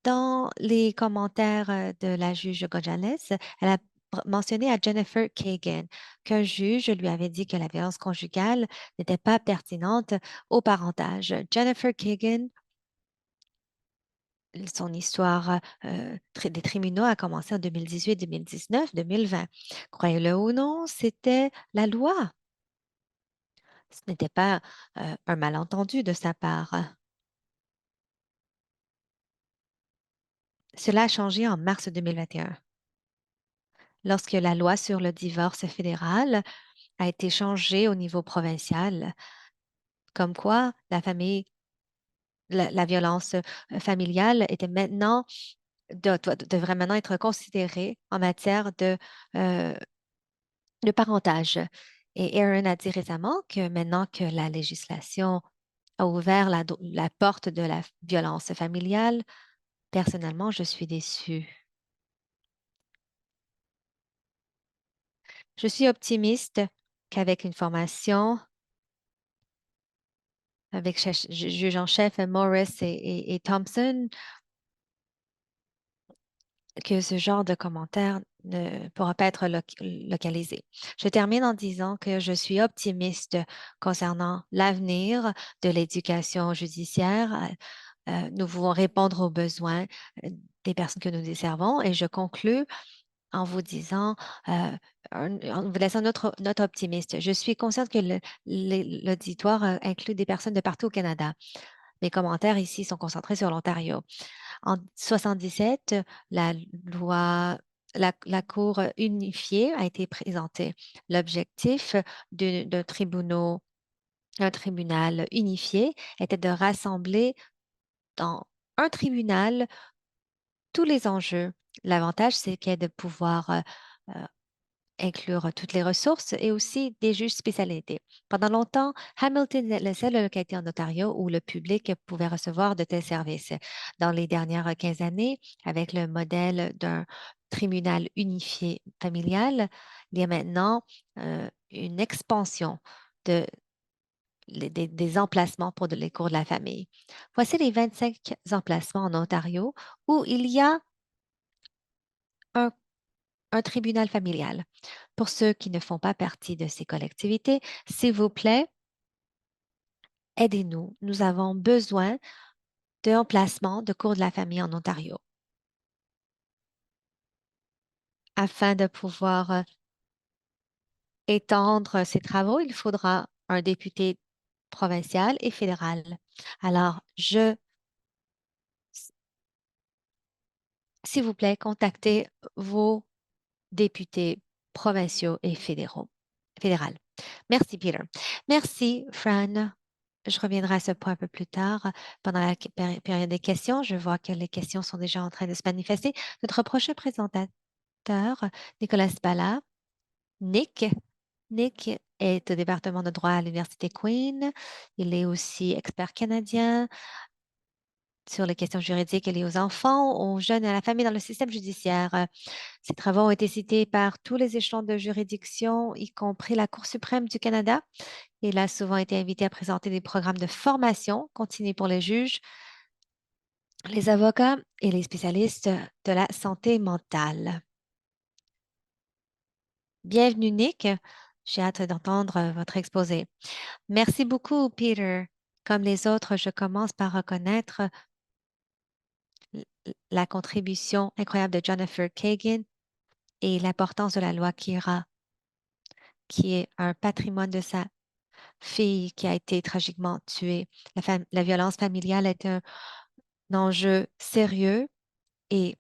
Dans les commentaires de la juge Gonzalez, elle a mentionné à Jennifer Kagan qu'un juge lui avait dit que la violence conjugale n'était pas pertinente au parentage. Jennifer Kagan, son histoire des tribunaux a commencé en 2018, 2019, 2020. Croyez-le ou non, c'était la loi. Ce n'était pas un malentendu de sa part. Cela a changé en mars 2021, lorsque la loi sur le divorce fédéral a été changée au niveau provincial, comme quoi la violence familiale était maintenant, devrait maintenant être considérée en matière euh, de parentage. Et Aaron a dit récemment que maintenant que la législation a ouvert la porte de la violence familiale, personnellement, je suis déçue. Je suis optimiste qu'avec une formation, avec juge en chef Morris et Thompson, que ce genre de commentaires ne pourra pas être localisé. Je termine en disant que je suis optimiste concernant l'avenir de l'éducation judiciaire. Nous pouvons répondre aux besoins euh, des personnes que nous desservons et je conclus en vous disant, en vous laissant notre optimiste. Je suis consciente que l'auditoire inclut des personnes de partout au Canada. Mes commentaires ici sont concentrés sur l'Ontario. En 77, la loi, la Cour unifiée a été présentée. L'objectif d'un un tribunal unifié était de rassembler dans un tribunal tous les enjeux. L'avantage, c'est qu'il y a de pouvoir euh, inclure toutes les ressources et aussi des juges spécialisés. Pendant longtemps, Hamilton est la seule localité en Ontario où le public pouvait recevoir de tels services. Dans les dernières 15 années, avec le modèle d'un tribunal unifié familial, il y a maintenant une expansion de, des emplacements pour les cours de la famille. Voici les 25 emplacements en Ontario où il y a un un tribunal familial. Pour ceux qui ne font pas partie de ces collectivités, s'il vous plaît, aidez-nous. Nous avons besoin d'emplacements de cours de la famille en Ontario. Afin de pouvoir étendre ces travaux, il faudra un député provincial et fédéral. Alors, s'il vous plaît, contactez vos députés provinciaux et fédéral. Merci, Peter. Merci, Fran. Je reviendrai à ce point un peu plus tard pendant la période des questions. Je vois que les questions sont déjà en train de se manifester. Notre prochain présentateur, Nicolas Bala. Nick. Nick est au département de droit à l'Université Queen. Il est aussi expert canadien sur les questions juridiques liées aux enfants, aux jeunes et à la famille dans le système judiciaire. Ses travaux ont été cités par tous les échelons de juridiction, y compris la Cour suprême du Canada. Il a souvent été invité à présenter des programmes de formation continue pour les juges, les avocats et les spécialistes de la santé mentale. Bienvenue, Nick. J'ai hâte d'entendre votre exposé. Merci beaucoup, Peter. Comme les autres, je commence par reconnaître la contribution incroyable de Jennifer Kagan et l'importance de la loi Kira, qui est un patrimoine de sa fille qui a été tragiquement tuée. La violence familiale est un enjeu sérieux et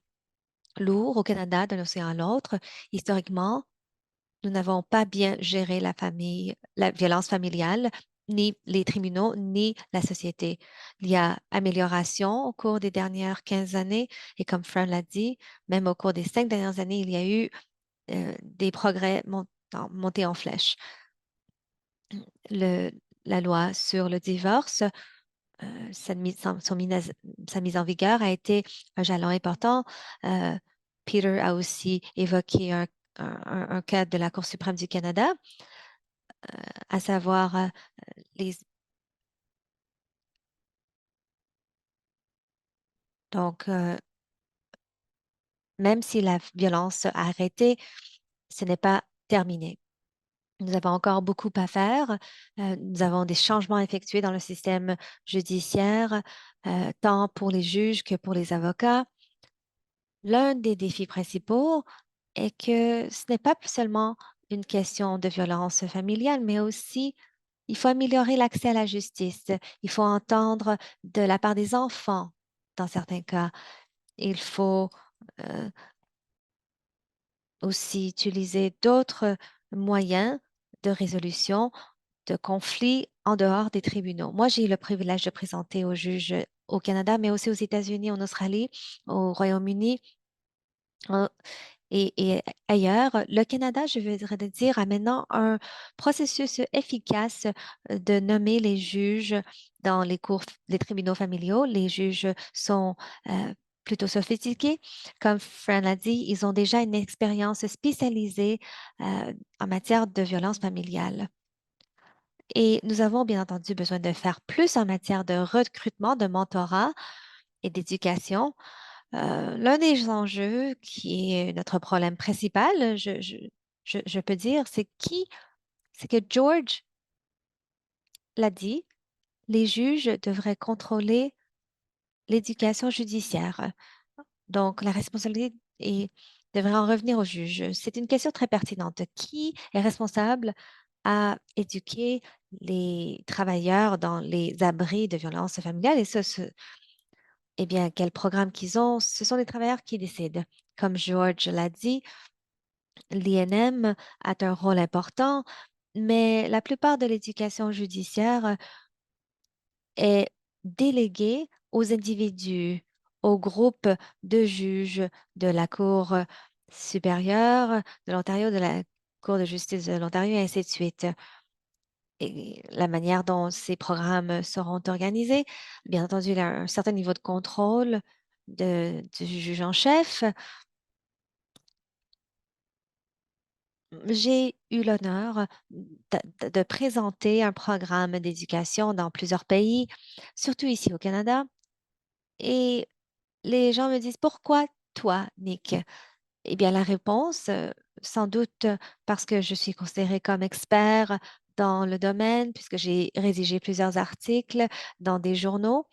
lourd au Canada d'un océan à l'autre. Historiquement, nous n'avons pas bien géré la violence familiale, ni les tribunaux, ni la société. Il y a amélioration au cours des dernières 15 années et comme Fran l'a dit, même au cours des 5 dernières années, il y a eu des progrès montés en flèche. Le, la loi sur le divorce, sa mise en vigueur a été un jalon important. Euh, Peter a aussi évoqué un cas de la Cour suprême du Canada, à savoir les... Donc, même si la violence a arrêté, ce n'est pas terminé. Nous avons encore beaucoup à faire. Nous avons des changements effectués dans le système judiciaire, tant pour les juges que pour les avocats. L'un des défis principaux est que ce n'est pas seulement une question de violence familiale, mais aussi il faut améliorer l'accès à la justice. Il faut entendre de la part des enfants dans certains cas. Il faut euh, aussi utiliser d'autres moyens de résolution de conflits en dehors des tribunaux. Moi, j'ai eu le privilège de présenter aux juges au Canada, mais aussi aux États-Unis, en Australie, au Royaume-Uni et ailleurs. Le Canada, je voudrais dire, a maintenant un processus efficace de nommer les juges dans les tribunaux familiaux. Les juges sont plutôt sophistiqués. Comme Fran l'a dit, ils ont déjà une expérience spécialisée en matière de violence familiale. Et nous avons bien entendu besoin de faire plus en matière de recrutement, de mentorat et d'éducation. L'un des enjeux qui est notre problème principal, je peux dire, c'est que George l'a dit, les juges devraient contrôler l'éducation judiciaire. Donc, la responsabilité devrait en revenir aux juges. C'est une question très pertinente. Qui est responsable à éduquer les travailleurs dans les abris de violences familiales? Eh bien, quel programme qu'ils ont? Ce sont les travailleurs qui décident. Comme George l'a dit, l'INM a un rôle important, mais la plupart de l'éducation judiciaire est déléguée aux individus, aux groupes de juges de la Cour supérieure de l'Ontario, de la Cour de justice de l'Ontario, et ainsi de suite. Et la manière dont ces programmes seront organisés, bien entendu, il y a un certain niveau de contrôle du juge en chef. J'ai eu l'honneur de présenter un programme d'éducation dans plusieurs pays, surtout ici au Canada. Et les gens me disent, pourquoi toi, Nick? Eh bien, la réponse, sans doute parce que je suis considérée comme expert dans le domaine, puisque j'ai rédigé plusieurs articles dans des journaux.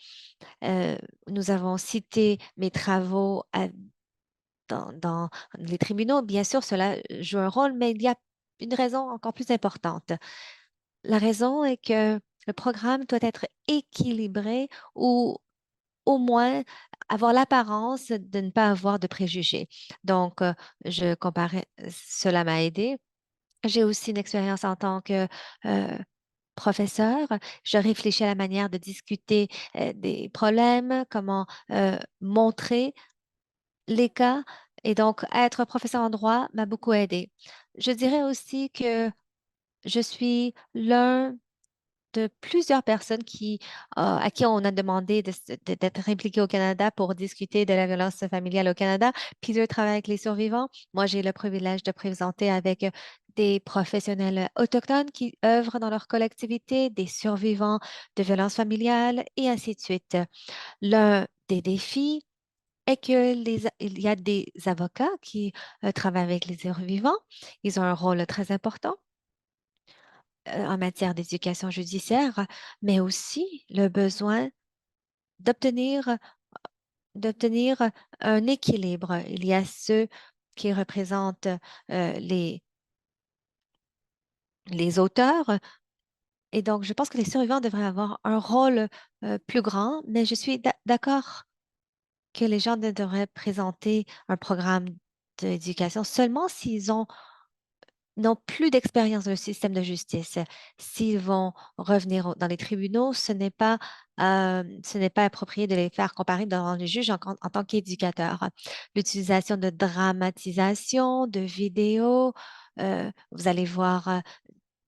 Euh, Nous avons cité mes travaux dans les tribunaux. Bien sûr, cela joue un rôle, mais il y a une raison encore plus importante. La raison est que le programme doit être équilibré ou au moins avoir l'apparence de ne pas avoir de préjugés. Donc, je comparais, cela m'a aidé. J'ai aussi une expérience en tant que professeur. Je réfléchis à la manière de discuter des problèmes, comment montrer les cas. Et donc, être professeur en droit m'a beaucoup aidé. Je dirais aussi que je suis l'un de plusieurs personnes à qui on a demandé d'être impliqués au Canada pour discuter de la violence familiale au Canada. Puis eux travaillent avec les survivants. Moi, j'ai le privilège de présenter avec des professionnels autochtones qui œuvrent dans leur collectivité, des survivants de violences familiales et ainsi de suite. L'un des défis est que il y a des avocats qui travaillent avec les survivants. Ils ont un rôle très important en matière d'éducation judiciaire, mais aussi le besoin d'obtenir d'obtenir un équilibre. Il y a ceux qui représentent les auteurs. Et donc, je pense que les survivants devraient avoir un rôle plus grand, mais je suis d'accord que les gens ne devraient présenter un programme d'éducation seulement s'ils n'ont plus d'expérience dans le système de justice. S'ils vont revenir dans les tribunaux, ce n'est pas approprié de les faire comparer devant les juges en tant qu'éducateurs. L'utilisation de dramatisation, de vidéos, vous allez voir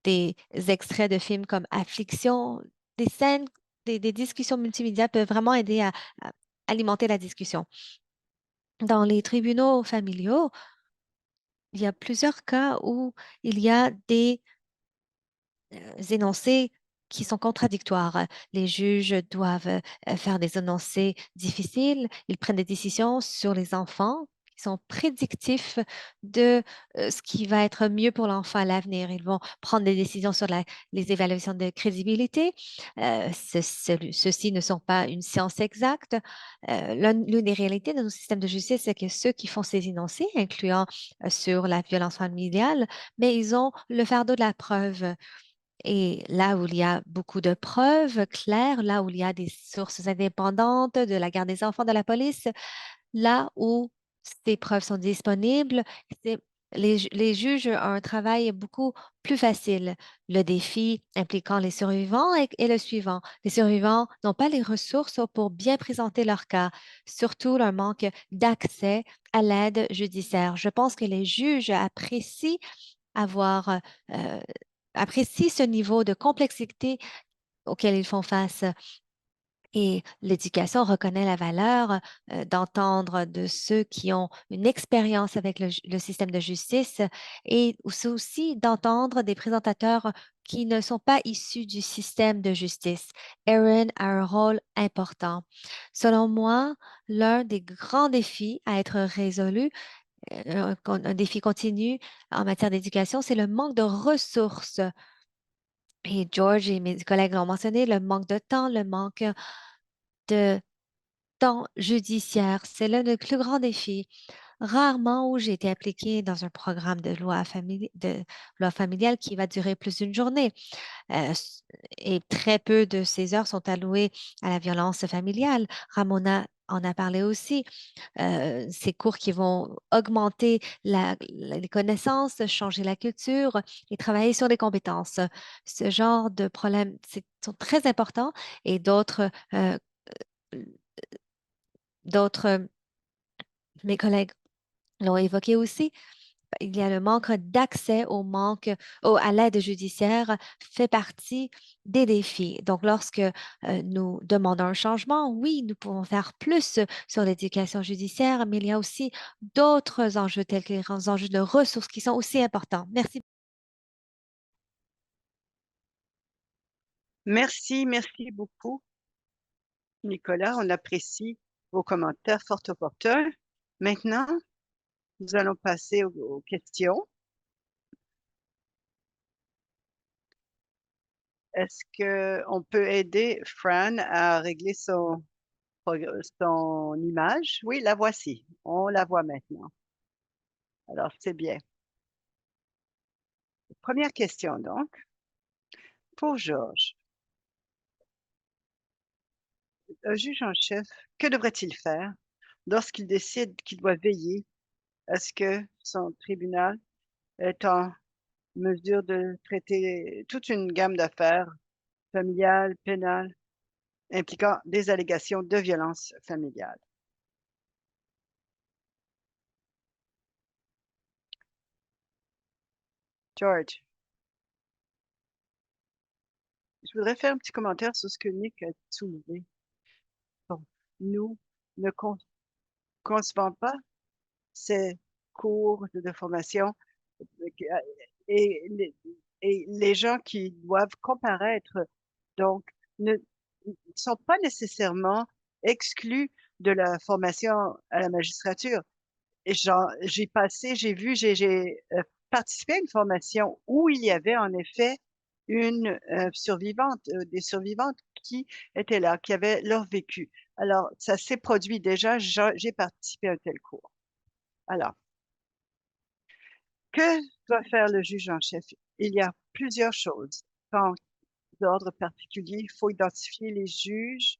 des extraits de films comme Affliction, des scènes, des discussions multimédia peuvent vraiment aider à alimenter la discussion. Dans les tribunaux familiaux, il y a plusieurs cas où il y a des énoncés qui sont contradictoires. Les juges doivent faire des énoncés difficiles. Ils prennent des décisions sur les enfants qui sont prédictifs de ce qui va être mieux pour l'enfant à l'avenir. Ils vont prendre des décisions sur les évaluations de crédibilité. Ceux-ci ne sont pas une science exacte. L'une des réalités de nos systèmes de justice, c'est que ceux qui font ces énoncés, incluant sur la violence familiale, mais ils ont le fardeau de la preuve. Et là où il y a beaucoup de preuves claires, là où il y a des sources indépendantes de la garde des enfants, de la police, là où ces preuves sont disponibles, c'est- les juges ont un travail beaucoup plus facile. Le défi impliquant les survivants est le suivant. Les survivants n'ont pas les ressources pour bien présenter leur cas, surtout leur manque d'accès à l'aide judiciaire. Je pense que les juges avoir euh, apprécient ce niveau de complexité auquel ils font face. Et l'éducation reconnaît la valeur d'entendre de ceux qui ont une expérience avec le système de justice et c'est aussi d'entendre des présentateurs qui ne sont pas issus du système de justice. Erin a un rôle important. Selon moi, l'un des grands défis à être résolu, un défi continu en matière d'éducation, c'est le manque de ressources. Et George et mes collègues l'ont mentionné, le manque de temps, le manque de temps judiciaire. C'est l'un des plus grands défis. Rarement où j'ai été appliquée dans un programme de loi familiale qui va durer plus d'une journée. Euh, s- et très peu de ces heures sont allouées à la violence familiale. Ramona en a parlé aussi. Ces cours qui vont augmenter les connaissances, changer la culture et travailler sur les compétences. Ce genre de problèmes sont très importants et d'autres, mes collègues l'ont évoqué aussi. Il y a le manque d'accès à l'aide judiciaire fait partie des défis. Donc, lorsque nous demandons un changement, oui, nous pouvons faire plus sur l'éducation judiciaire, mais il y a aussi d'autres enjeux tels que les enjeux de ressources qui sont aussi importants. Merci. Merci beaucoup, Nicolas. On apprécie vos commentaires fort opportuns. Maintenant, nous allons passer aux questions. Est-ce qu'on peut aider Fran à régler son image? Oui, la voici. On la voit maintenant. Alors, c'est bien. Première question, donc, pour Georges. Un juge en chef, que devrait-il faire lorsqu'il décide qu'il doit veiller à ce que son tribunal est en mesure de traiter toute une gamme d'affaires familiales, pénales, impliquant des allégations de violence familiale? George, je voudrais faire un petit commentaire sur ce que Nick a soulevé. Bon, nous ne concevons pas ces cours de formation et les gens qui doivent comparaître, donc, ne sont pas nécessairement exclus de la formation à la magistrature. Et j'ai participé à une formation où il y avait en effet une survivante, des survivantes qui étaient là, qui avaient leur vécu. Alors, ça s'est produit déjà, j'ai participé à un tel cours. Alors, que doit faire le juge en chef? Il y a plusieurs choses. En ordre particulier, il faut identifier les juges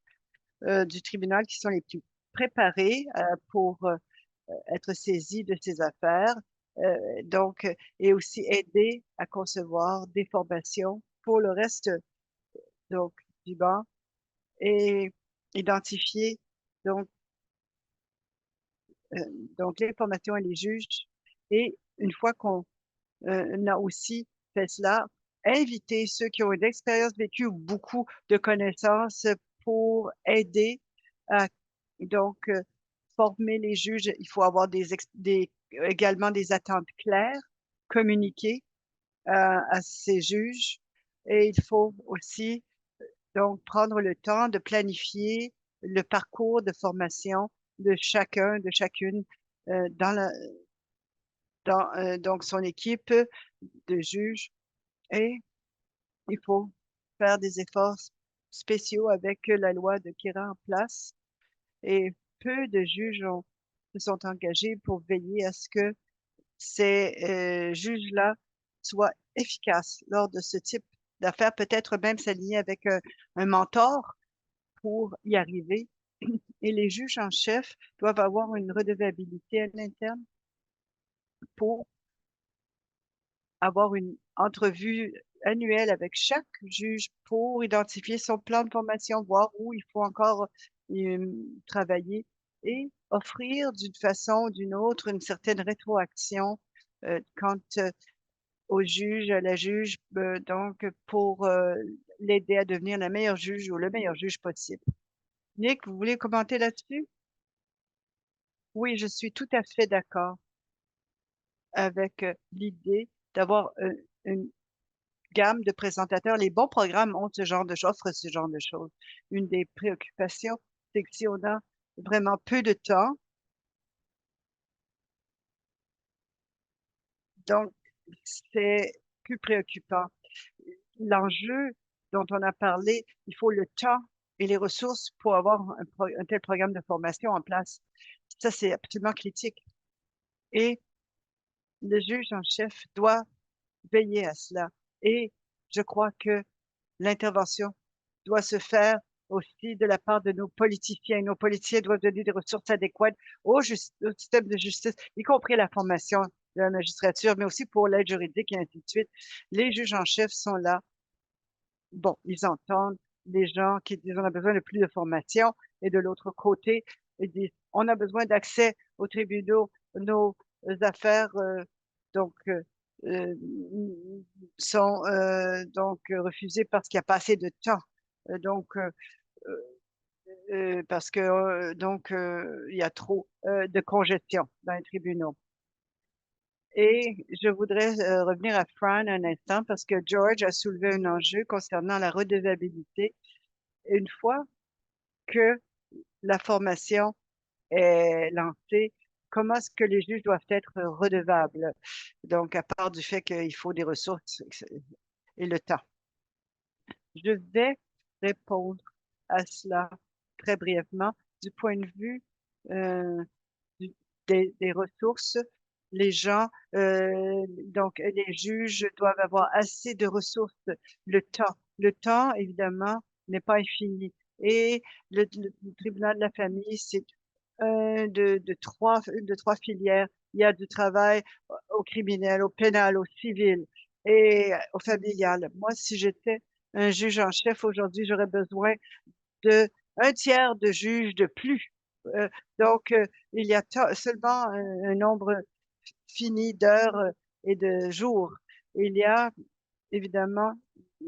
du tribunal qui sont les plus préparés pour être saisis de ces affaires. Et aussi aider à concevoir des formations pour le reste donc, du banc et identifier donc, euh, donc les formations et les juges. Et une fois qu'on a aussi fait cela, inviter ceux qui ont une expérience vécue ou beaucoup de connaissances pour aider à donc former les juges. Il faut avoir également des attentes claires, communiquer à ces juges et il faut aussi donc prendre le temps de planifier le parcours de formation de chacun, de chacune dans donc son équipe de juges et il faut faire des efforts spéciaux avec la loi de Kira en place et peu de juges se sont engagés pour veiller à ce que ces juges-là soient efficaces lors de ce type d'affaires, peut-être même s'aligner avec un mentor pour y arriver. Et les juges en chef doivent avoir une redevabilité à l'interne pour avoir une entrevue annuelle avec chaque juge pour identifier son plan de formation, voir où il faut encore travailler et offrir d'une façon ou d'une autre une certaine rétroaction quant au juge, à la juge, donc pour l'aider à devenir la meilleure juge ou le meilleur juge possible. Nick, vous voulez commenter là-dessus? Oui, je suis tout à fait d'accord avec l'idée d'avoir une gamme de présentateurs. Les bons programmes ont ce genre de choses, offrent ce genre de choses. Une des préoccupations, c'est que si on a vraiment peu de temps, donc c'est plus préoccupant. L'enjeu dont on a parlé, il faut le temps et les ressources pour avoir un tel programme de formation en place. Ça, c'est absolument critique. Et le juge en chef doit veiller à cela. Et je crois que l'intervention doit se faire aussi de la part de nos politiciens. Nos politiciens doivent donner des ressources adéquates au système de justice, y compris la formation de la magistrature, mais aussi pour l'aide juridique et ainsi de suite. Les juges en chef sont là. Bon, ils entendent les gens qui disent on a besoin de plus de formation et de l'autre côté, ils disent on a besoin d'accès aux tribunaux, nos affaires donc euh, sont refusées parce qu'il n'y a pas assez de temps. Parce que il y a trop de congestion dans les tribunaux. Et je voudrais revenir à Fran un instant parce que George a soulevé un enjeu concernant la redevabilité. Une fois que la formation est lancée, comment est-ce que les juges doivent être redevables? Donc, à part du fait qu'il faut des ressources et le temps. Je vais répondre à cela très brièvement du point de vue euh, des ressources. Les gens, donc les juges doivent avoir assez de ressources. Le temps, évidemment, n'est pas infini. Et le tribunal de la famille, c'est de trois filières. Il y a du travail au criminel, au pénal, au civil et au familial. Moi, si j'étais un juge en chef aujourd'hui, j'aurais besoin de un tiers de juges de plus. Euh, il y a seulement un nombre fini d'heures et de jours. Il y a évidemment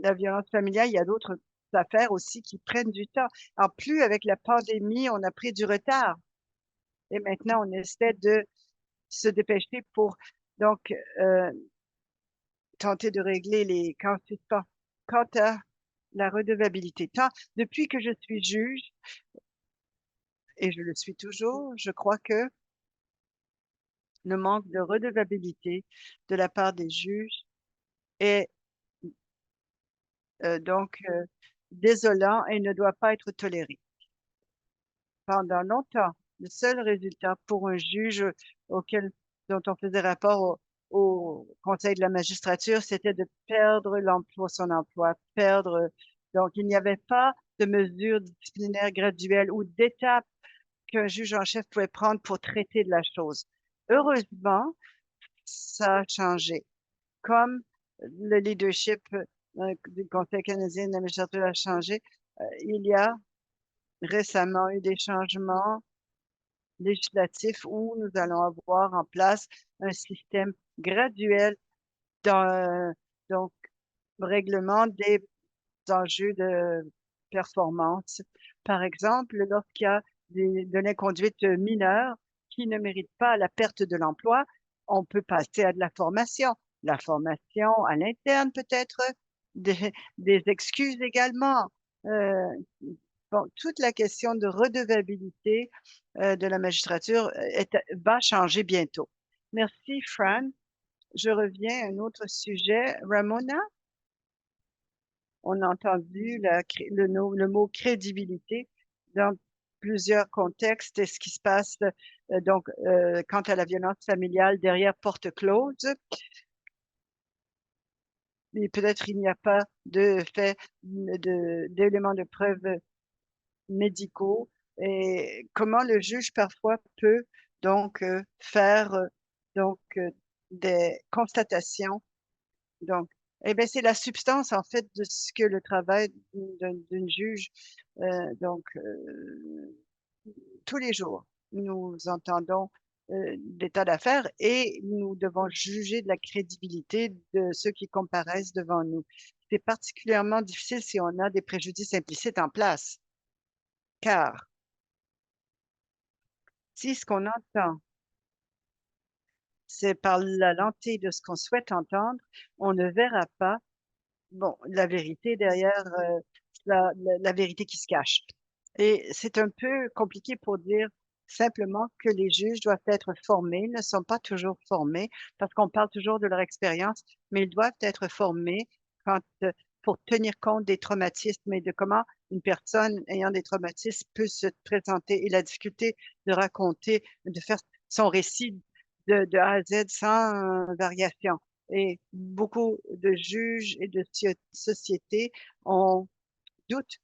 la violence familiale, il y a d'autres affaires aussi qui prennent du temps. En plus, avec la pandémie, on a pris du retard et maintenant on essaie de se dépêcher pour donc euh, tenter de régler les pas. Quant à la redevabilité, depuis que je suis juge, et je le suis toujours, je crois que le manque de redevabilité de la part des juges est désolant et ne doit pas être toléré. Pendant longtemps, le seul résultat pour un juge auquel dont on faisait rapport au Conseil de la magistrature, c'était de perdre son emploi, perdre. Donc, il n'y avait pas de mesures disciplinaires graduelles ou d'étapes qu'un juge en chef pouvait prendre pour traiter de la chose. Heureusement, ça a changé. Comme le leadership du Conseil canadien de la magistrature a changé, il y a récemment eu des changements législatifs où nous allons avoir en place un système graduel dans, donc, règlement des enjeux de performance. Par exemple, lorsqu'il y a de l'inconduite mineure qui ne mérite pas la perte de l'emploi, on peut passer à de la formation. La formation à l'interne peut-être, des excuses également. Euh, bon, toute la question de redevabilité de la magistrature va changer bientôt. Merci, Fran. Je reviens à un autre sujet. Ramona? On a entendu le mot crédibilité dans plusieurs contextes et ce qui se passe quant à la violence familiale derrière porte close. Et peut-être il n'y a pas de fait d'éléments de preuve médicaux et comment le juge parfois peut faire des constatations donc, eh bien, c'est la substance, en fait, de ce que le travail d'une juge. Euh, donc, euh, Tous les jours, nous entendons des tas d'affaires et nous devons juger de la crédibilité de ceux qui comparaissent devant nous. C'est particulièrement difficile si on a des préjudices implicites en place. car si ce qu'on entend, c'est par la lentille de ce qu'on souhaite entendre, on ne verra pas, bon, la vérité derrière la vérité qui se cache. Et c'est un peu compliqué pour dire simplement que les juges doivent être formés, ils ne sont pas toujours formés parce qu'on parle toujours de leur expérience, mais ils doivent être formés quand, pour tenir compte des traumatismes et de comment une personne ayant des traumatismes peut se présenter et la difficulté de raconter, de faire son récit de A à Z sans variation. Et beaucoup de juges et de sociétés ont doute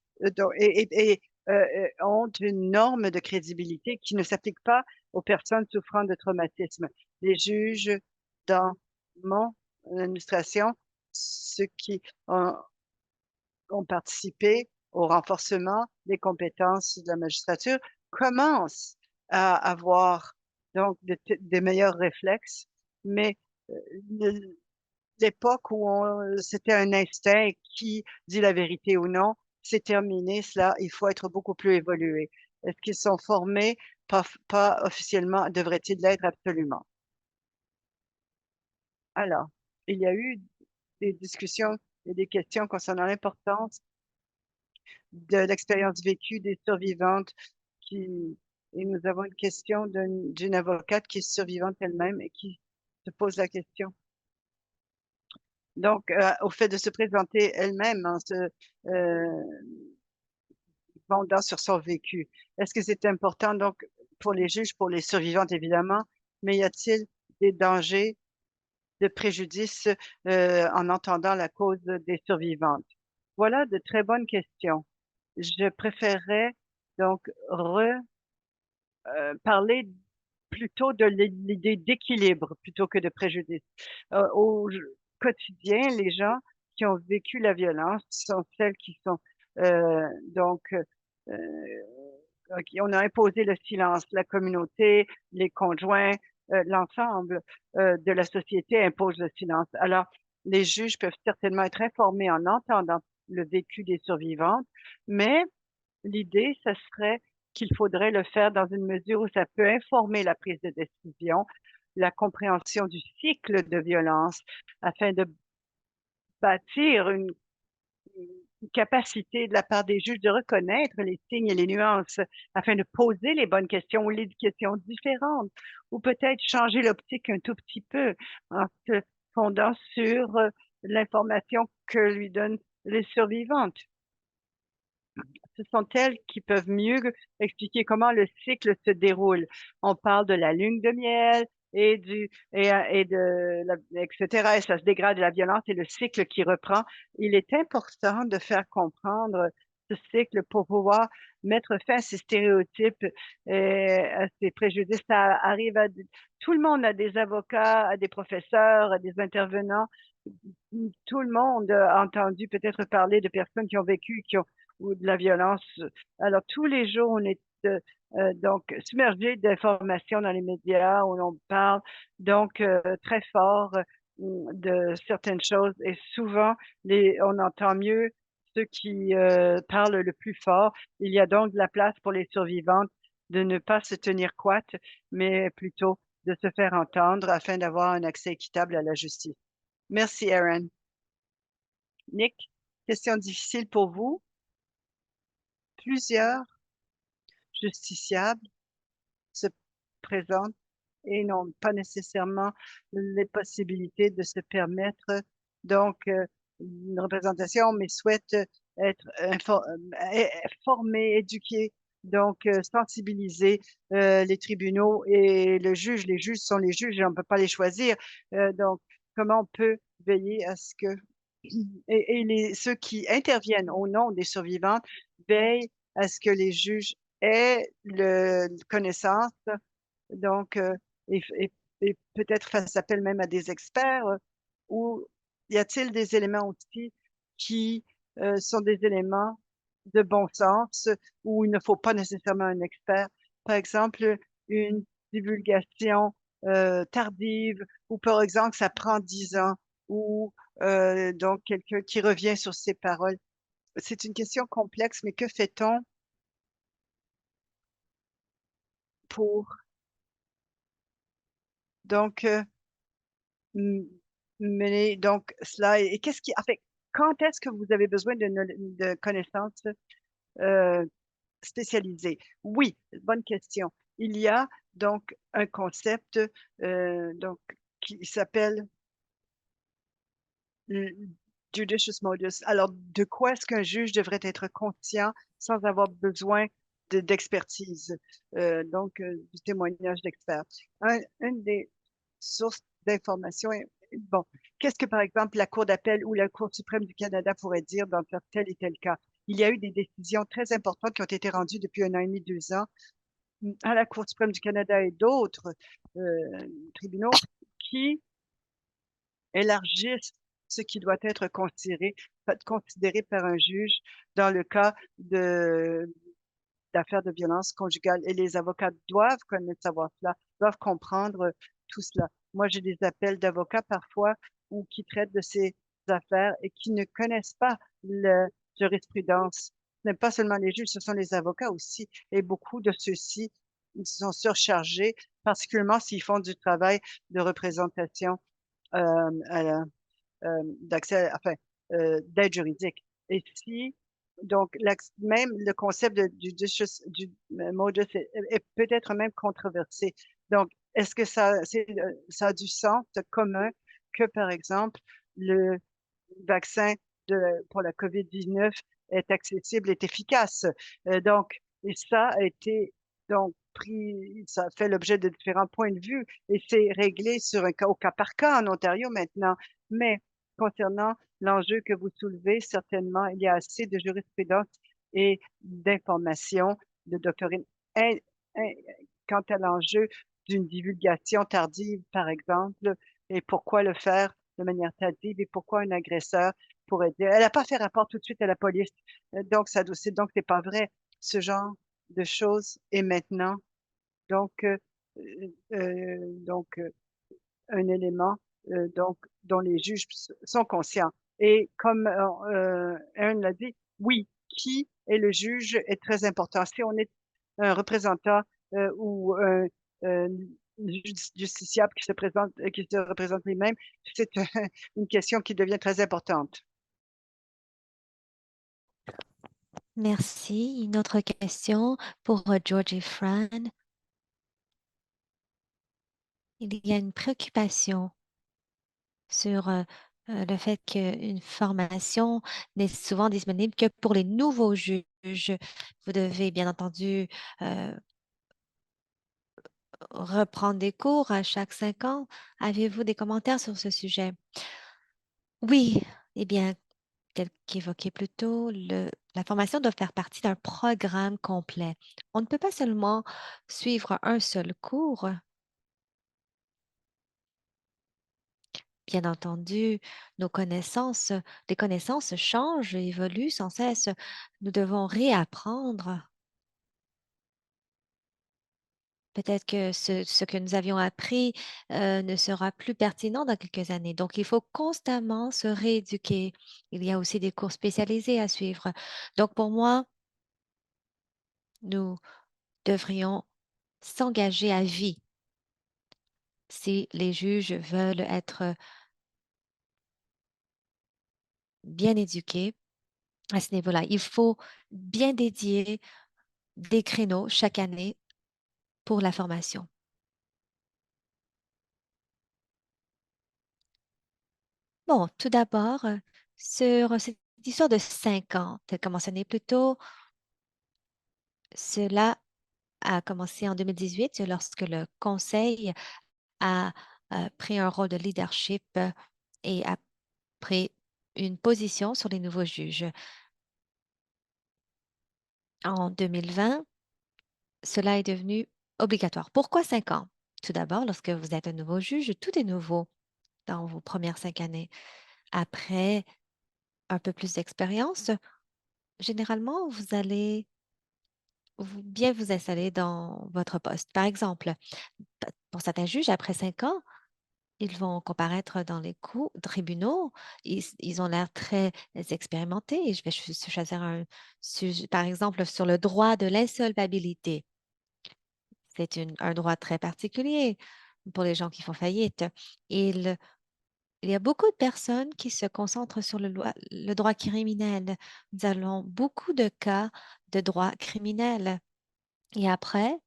ont une norme de crédibilité qui ne s'applique pas aux personnes souffrant de traumatisme. Les juges dans mon administration, ceux qui ont participé au renforcement des compétences de la magistrature, commencent à avoir donc des meilleurs réflexes, mais le- l'époque où c'était un instinct qui dit la vérité ou non, c'est terminé, cela, il faut être beaucoup plus évolué. Est-ce qu'ils sont formés? Pas officiellement, devraient-ils l'être absolument? Alors, il y a eu des discussions et des questions concernant l'importance de l'expérience vécue des survivantes qui, et nous avons une question d'une avocate qui est survivante elle-même et qui se pose la question. Donc, au fait de se présenter elle-même en se fondant sur son vécu. Est-ce que c'est important donc pour les juges, pour les survivantes évidemment, mais y a-t-il des dangers de préjudice en entendant la cause des survivantes? Voilà de très bonnes questions. Je préférerais donc parler plutôt de l'idée d'équilibre plutôt que de préjudice. Quotidien, les gens qui ont vécu la violence sont celles qui sont donc on a imposé le silence. La communauté, les conjoints, l'ensemble de la société impose le silence. Alors, les juges peuvent certainement être informés en entendant le vécu des survivantes, mais l'idée, ce serait qu'il faudrait le faire dans une mesure où ça peut informer la prise de décision, la compréhension du cycle de violence, afin de bâtir une capacité de la part des juges de reconnaître les signes et les nuances, afin de poser les bonnes questions ou les questions différentes, ou peut-être changer l'optique un tout petit peu en se fondant sur l'information que lui donnent les survivantes. Ce sont elles qui peuvent mieux expliquer comment le cycle se déroule. On parle de la lune de miel et etc. Et ça se dégrade de la violence et le cycle qui reprend. Il est important de faire comprendre ce cycle pour pouvoir mettre fin à ces stéréotypes et à ces préjudices. Ça arrive tout le monde a des avocats, a des professeurs, a des intervenants. Tout le monde a entendu peut-être parler de personnes qui ont vécu, ou de la violence. Alors, tous les jours, on est donc submergé d'informations dans les médias où l'on parle donc très fort de certaines choses et souvent, on entend mieux ceux qui parlent le plus fort. Il y a donc de la place pour les survivantes de ne pas se tenir coite, mais plutôt de se faire entendre afin d'avoir un accès équitable à la justice. Merci, Aaron. Nick, question difficile pour vous. Plusieurs justiciables se présentent et n'ont pas nécessairement les possibilités de se permettre donc une représentation, mais souhaitent être formés, éduqués, donc sensibiliser les tribunaux et le juge. Les juges sont les juges et on ne peut pas les choisir. Donc, comment on peut veiller à ce que ceux qui interviennent au nom des survivantes veillent à ce que les juges aient connaissance, donc, et peut-être fassent appel même à des experts, ou y a-t-il des éléments aussi qui sont des éléments de bon sens où il ne faut pas nécessairement un expert? Par exemple, une divulgation tardive, ou par exemple, ça prend 10 ans, ou donc quelqu'un qui revient sur ses paroles. C'est une question complexe, mais que fait-on pour donc m- mener donc cela et qu'est-ce qui en fait quand est-ce que vous avez besoin de connaissances euh, spécialisées? Oui, bonne question. Il y a donc un concept donc qui s'appelle l- judicious modus. Alors, de quoi est-ce qu'un juge devrait être conscient sans avoir besoin d'expertise? Du témoignage d'experts. Une des sources d'information est, bon, qu'est-ce que, par exemple, la Cour d'appel ou la Cour suprême du Canada pourrait dire dans tel et tel cas? Il y a eu des décisions très importantes qui ont été rendues depuis 1 an et demi, 2 ans, à la Cour suprême du Canada et d'autres tribunaux qui élargissent ce qui doit être considéré par un juge dans le cas d'affaires de violence conjugale. Et les avocats doivent connaître, savoir cela, doivent comprendre tout cela. Moi, j'ai des appels d'avocats parfois ou qui traitent de ces affaires et qui ne connaissent pas la jurisprudence. Ce n'est pas seulement les juges, ce sont les avocats aussi. Et beaucoup de ceux-ci ils sont surchargés, particulièrement s'ils font du travail de représentation à d'accès, enfin, d'aide juridique. Et si, donc, même le concept du modus est peut-être même controversé. Donc, est-ce que ça a du sens commun que, par exemple, le vaccin pour la COVID-19 est accessible, est efficace? Et ça a été donc pris, ça fait l'objet de différents points de vue et c'est réglé au cas par cas en Ontario maintenant. Mais concernant l'enjeu que vous soulevez, certainement, il y a assez de jurisprudence et d'informations de doctrine in- in- quant à l'enjeu d'une divulgation tardive, par exemple, et pourquoi le faire de manière tardive et pourquoi un agresseur pourrait dire, elle n'a pas fait rapport tout de suite à la police, donc c'est pas vrai. Ce genre de choses est maintenant donc donc un élément dont les juges sont conscients. Et comme Aaron l'a dit, oui, qui est le juge est très important. Si on est un représentant ou un justiciable qui se représente lui-même, c'est une question qui devient très importante. Merci. Une autre question pour George et Fran. Il y a une préoccupation sur le fait qu'une formation n'est souvent disponible que pour les nouveaux juges. Vous devez bien entendu euh, reprendre des cours à chaque 5 ans. Avez-vous des commentaires sur ce sujet? Oui, eh bien, tel qu'évoqué plus tôt, la formation doit faire partie d'un programme complet. On ne peut pas seulement suivre un seul cours. Bien entendu, les connaissances changent et évoluent sans cesse. Nous devons réapprendre. Peut-être que ce que nous avions appris ne sera plus pertinent dans quelques années. Donc, il faut constamment se rééduquer. Il y a aussi des cours spécialisés à suivre. Donc, pour moi, nous devrions s'engager à vie si les juges veulent être bien éduqués à ce niveau-là. Il faut bien dédier des créneaux chaque année pour la formation. Bon, tout d'abord, sur cette histoire de 5 ans, tel que mentionné plus tôt, cela a commencé en 2018 lorsque le Conseil a pris un rôle de leadership et a pris une position sur les nouveaux juges. En 2020, cela est devenu obligatoire. Pourquoi 5 ans? Tout d'abord, lorsque vous êtes un nouveau juge, tout est nouveau dans vos premières 5 années. Après un peu plus d'expérience, généralement, vous allez bien vous installer dans votre poste. Par exemple, pour certains juges, après 5 ans, ils vont comparaître dans les tribunaux. Ils ont l'air très expérimentés. Je vais choisir un sujet, par exemple, sur le droit de l'insolvabilité. C'est un droit très particulier pour les gens qui font faillite. Il, il y a beaucoup de personnes qui se concentrent sur le droit criminel. Nous avons beaucoup de cas de droit criminel. Et après,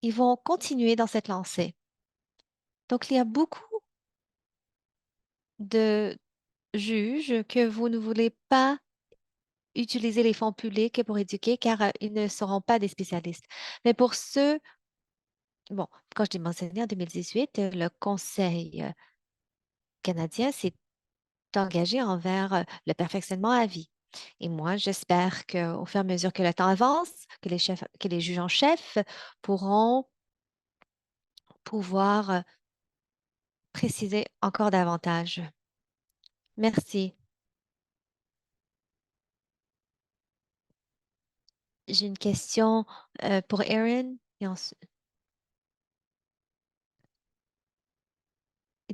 ils vont continuer dans cette lancée. Donc, il y a beaucoup de juges que vous ne voulez pas utiliser les fonds publics pour éduquer car ils ne seront pas des spécialistes. Mais pour ceux, bon, quand je dis mentionné en 2018, le Conseil canadien s'est engagé envers le perfectionnement à vie. Et moi, j'espère qu'au fur et à mesure que le temps avance, que les juges en chef pourront pouvoir préciser encore davantage. Merci. J'ai une question pour Erin. Il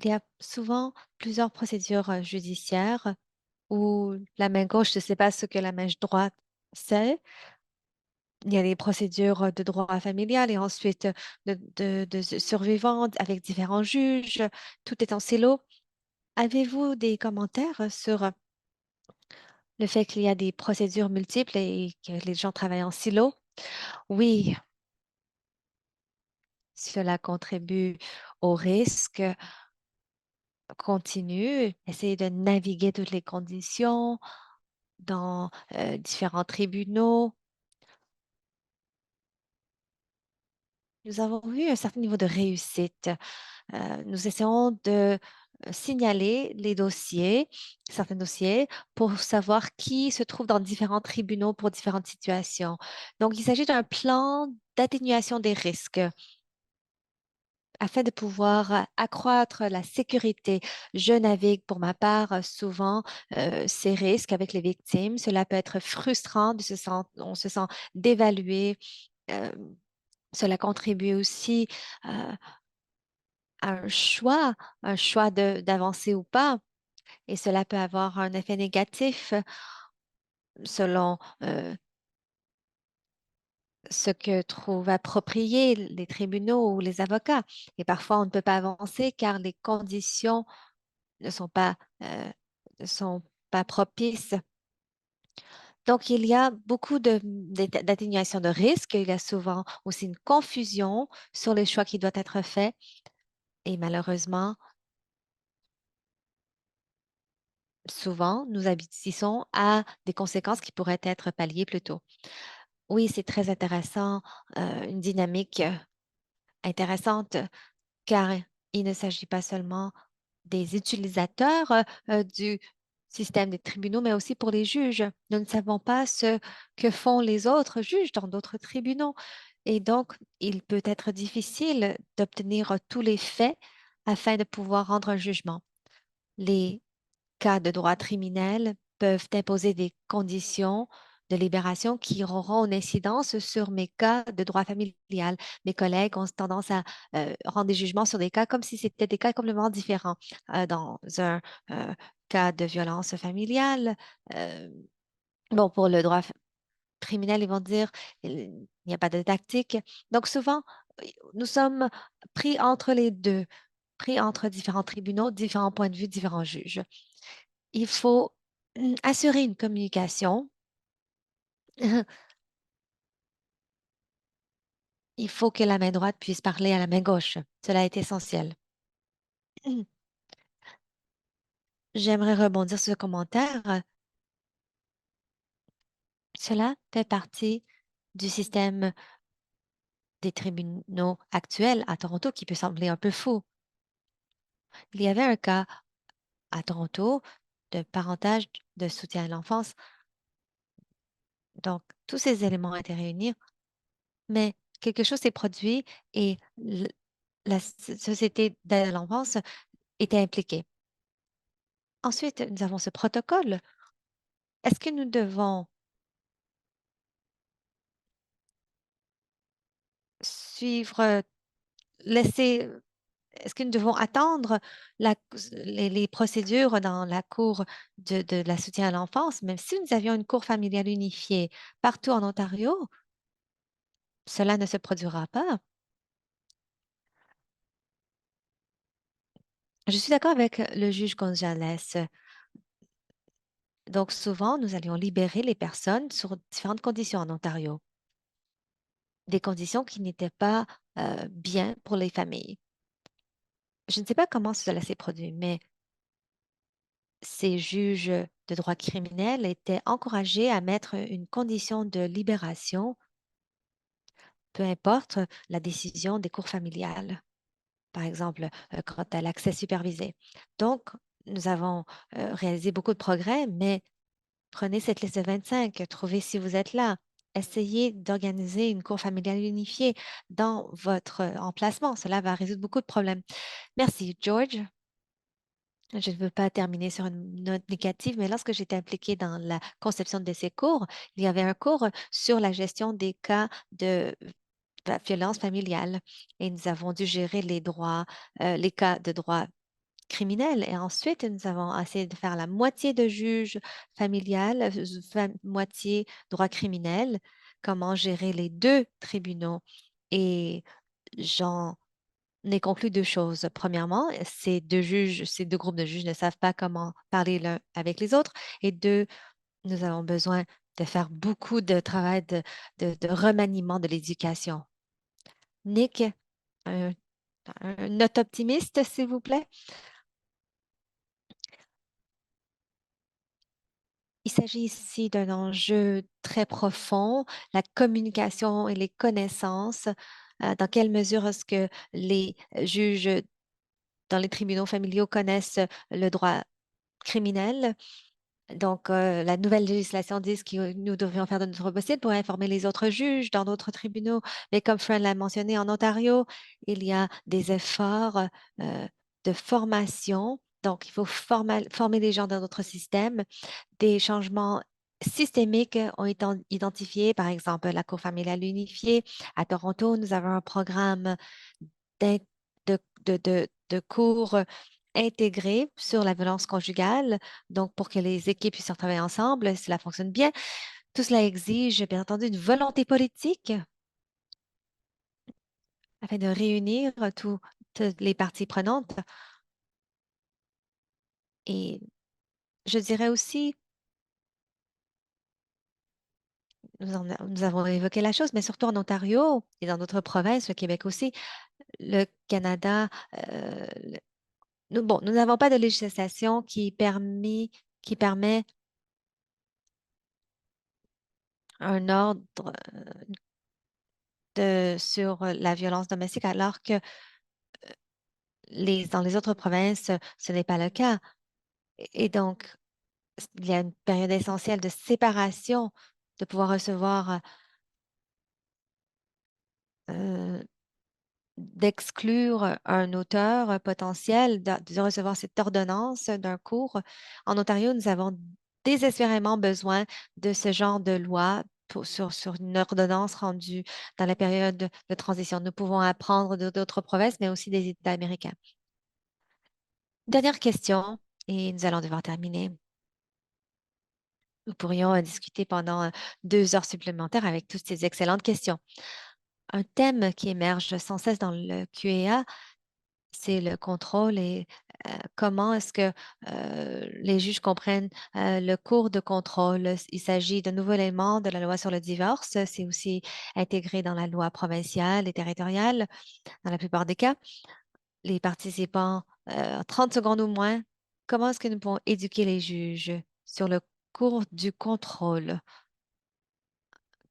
y a souvent plusieurs procédures judiciaires où la main gauche ne sait pas ce que la main droite sait. Il y a les procédures de droit familial et ensuite de survivants avec différents juges. Tout est en silo. Avez-vous des commentaires sur le fait qu'il y a des procédures multiples et que les gens travaillent en silo? Oui, cela contribue au risque continu, essayer de naviguer toutes les conditions dans différents tribunaux. Nous avons eu un certain niveau de réussite. Nous essayons de signaler les dossiers, certains dossiers, pour savoir qui se trouve dans différents tribunaux pour différentes situations. Donc, il s'agit d'un plan d'atténuation des risques afin de pouvoir accroître la sécurité. Je navigue pour ma part souvent ces risques avec les victimes. Cela peut être frustrant on se sent dévalué. Euh, Cela contribue aussi à un choix d'avancer ou pas. Et cela peut avoir un effet négatif selon ce que trouvent approprié les tribunaux ou les avocats. Et parfois, on ne peut pas avancer car les conditions ne sont ne sont pas propices. Donc, il y a beaucoup d'atténuation de risque. Il y a souvent aussi une confusion sur les choix qui doivent être faits. Et malheureusement, souvent, nous aboutissons à des conséquences qui pourraient être palliées plus tôt. Oui, c'est très intéressant, une dynamique intéressante, car il ne s'agit pas seulement des utilisateurs du système des tribunaux, mais aussi pour les juges. Nous ne savons pas ce que font les autres juges dans d'autres tribunaux. Et donc, il peut être difficile d'obtenir tous les faits afin de pouvoir rendre un jugement. Les cas de droit criminel peuvent imposer des conditions de libération qui auront une incidence sur mes cas de droit familial. Mes collègues ont tendance à rendre des jugements sur des cas comme si c'était des cas complètement différents. Dans un euh, cas de violence familiale, euh, bon, pour le droit criminel, ils vont dire il n'y a pas de tactique. Donc souvent, nous sommes pris entre les deux, pris entre différents tribunaux, différents points de vue, différents juges. Il faut assurer une communication. Il faut que la main droite puisse parler à la main gauche. Cela est essentiel. J'aimerais rebondir sur ce commentaire. Cela fait partie du système des tribunaux actuels à Toronto qui peut sembler un peu fou. Il y avait un cas à Toronto de parentage de soutien à l'enfance. Donc, tous ces éléments étaient réunis, mais quelque chose s'est produit et la société d'aide à l'enfance était impliquée. Ensuite, nous avons ce protocole. Est-ce que nous devons suivre, laisser, est-ce que nous devons attendre la- les procédures dans la Cour de la soutien à l'enfance, même si nous avions une Cour familiale unifiée partout en Ontario? cela ne se produira pas. Je suis d'accord avec le juge Gonzalez. Donc, souvent, nous allions libérer les personnes sur différentes conditions en Ontario, des conditions qui n'étaient pas bien pour les familles. Je ne sais pas comment cela s'est produit, mais ces juges de droit criminel étaient encouragés à mettre une condition de libération, peu importe la décision des cours familiales, par exemple, quant à l'accès supervisé. Donc, nous avons réalisé beaucoup de progrès, mais prenez cette liste de 25, trouvez si vous êtes là. Essayez d'organiser une cour familiale unifiée dans votre emplacement. Cela va résoudre beaucoup de problèmes. Merci, George. Je ne veux pas terminer sur une note négative, mais lorsque j'étais impliquée dans la conception de ces cours, il y avait un cours sur la gestion des cas de violence familiale et nous avons dû gérer les droits, les cas de droit criminel. Et ensuite, nous avons essayé de faire la moitié de juge familial, moitié droit criminel, comment gérer les deux tribunaux. Et j'en ai conclu deux choses. Premièrement, ces deux groupes de juges ne savent pas comment parler l'un avec les autres. Et deux, nous avons besoin de faire beaucoup de travail de remaniement de l'éducation. Nick, un, un note optimiste, s'il vous plaît. Il s'agit ici d'un enjeu très profond, la communication et les connaissances. Dans quelle mesure est-ce que les juges dans les tribunaux familiaux connaissent le droit criminel? Donc, la nouvelle législation dit que nous devrions faire de notre possible pour informer les autres juges dans d'autres tribunaux. Mais comme Fran l'a mentionné, en Ontario, il y a des efforts de formation. Donc, il faut former les gens dans notre système. Des changements systémiques ont été identifiés, par exemple la Cour familiale unifiée. À Toronto, nous avons un programme d'in- de cours intégrés sur la violence conjugale, donc pour que les équipes puissent travailler ensemble, cela fonctionne bien. Tout cela exige, bien entendu, une volonté politique afin de réunir toutes les parties prenantes. Et je dirais aussi, nous avons évoqué la chose, mais surtout en Ontario et dans d'autres provinces, le Québec aussi, le Canada, nous n'avons pas de législation qui permet un ordre sur la violence domestique, alors que dans les autres provinces, ce n'est pas le cas. Et donc, il y a une période essentielle de séparation, de pouvoir recevoir, euh, d'exclure un auteur potentiel, de recevoir cette ordonnance d'un cours. En Ontario, nous avons désespérément besoin de ce genre de loi sur une ordonnance rendue dans la période de transition. Nous pouvons apprendre d'autres provinces, mais aussi des États américains. Dernière question, et nous allons devoir terminer. Nous pourrions discuter pendant 2 heures supplémentaires avec toutes ces excellentes questions. Un thème qui émerge sans cesse dans le QA, c'est le contrôle et comment est-ce que les juges comprennent le cours de contrôle. Il s'agit d'un nouvel élément de la loi sur le divorce. C'est aussi intégré dans la loi provinciale et territoriale dans la plupart des cas. Les participants, 30 secondes ou moins, comment est-ce que nous pouvons éduquer les juges sur le cours du contrôle?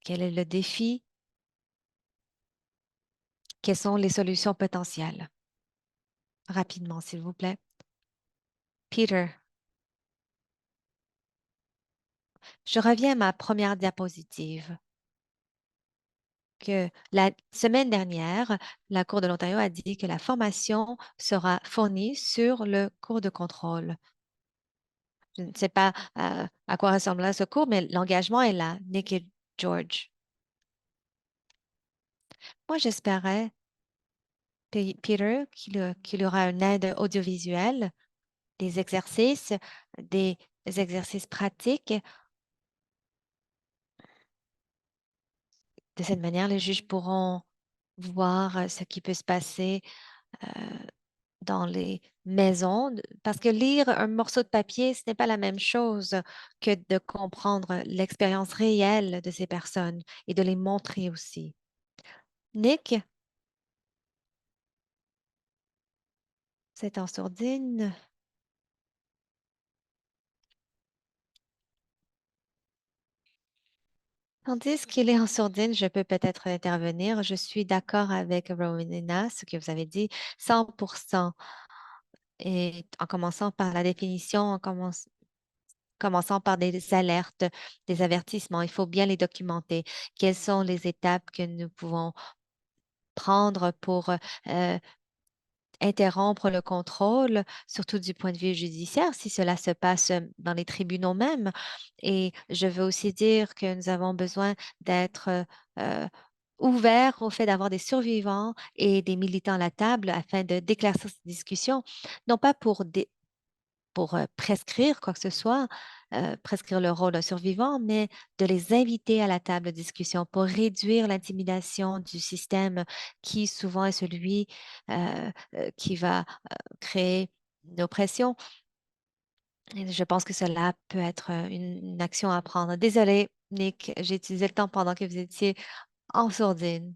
Quel est le défi? Quelles sont les solutions potentielles? Rapidement, s'il vous plaît. Peter, je reviens à ma première diapositive. Que la semaine dernière, la Cour de l'Ontario a dit que la formation sera fournie sur le cours de contrôle. Je ne sais pas à quoi ressemblera ce cours, mais l'engagement est là. Nick et George. Moi, j'espérais, Peter, qu'il y aura une aide audiovisuelle, des exercices, des exercices pratiques De cette manière, les juges pourront voir ce qui peut se passer euh, dans les maisons, parce que lire un morceau de papier, ce n'est pas la même chose que de comprendre l'expérience réelle de ces personnes et de les montrer aussi. Nick, c'est en sourdine. Tandis qu'il est en sourdine, je peux peut-être intervenir. Je suis d'accord avec Rowena, ce que vous avez dit, 100%. Et en commençant par la définition, commençant par des alertes, des avertissements, il faut bien les documenter. Quelles sont les étapes que nous pouvons prendre pour interrompre le contrôle, surtout du point de vue judiciaire, si cela se passe dans les tribunaux même. Et je veux aussi dire que nous avons besoin d'être euh, ouverts au fait d'avoir des survivants et des militants à la table afin de d'éclaircir cette discussion, non pas pour prescrire quoi que ce soit, prescrire le rôle d'un survivant, mais de les inviter à la table de discussion pour réduire l'intimidation du système qui souvent est celui qui va créer une oppression. Et je pense que cela peut être une action à prendre. Désolée, Nick, j'ai utilisé le temps pendant que vous étiez en sourdine.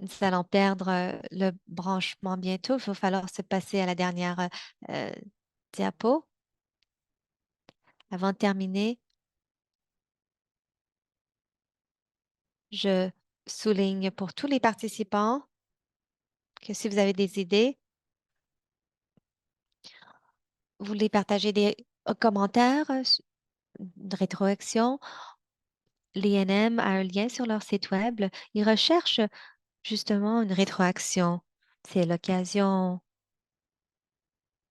Nous allons perdre le branchement bientôt. Il va falloir se passer à la dernière euh, diapo. Avant de terminer, je souligne pour tous les participants que si vous avez des idées, vous les partagez des commentaires, une rétroaction. L'INM a un lien sur leur site web. Ils recherchent justement une rétroaction. C'est l'occasion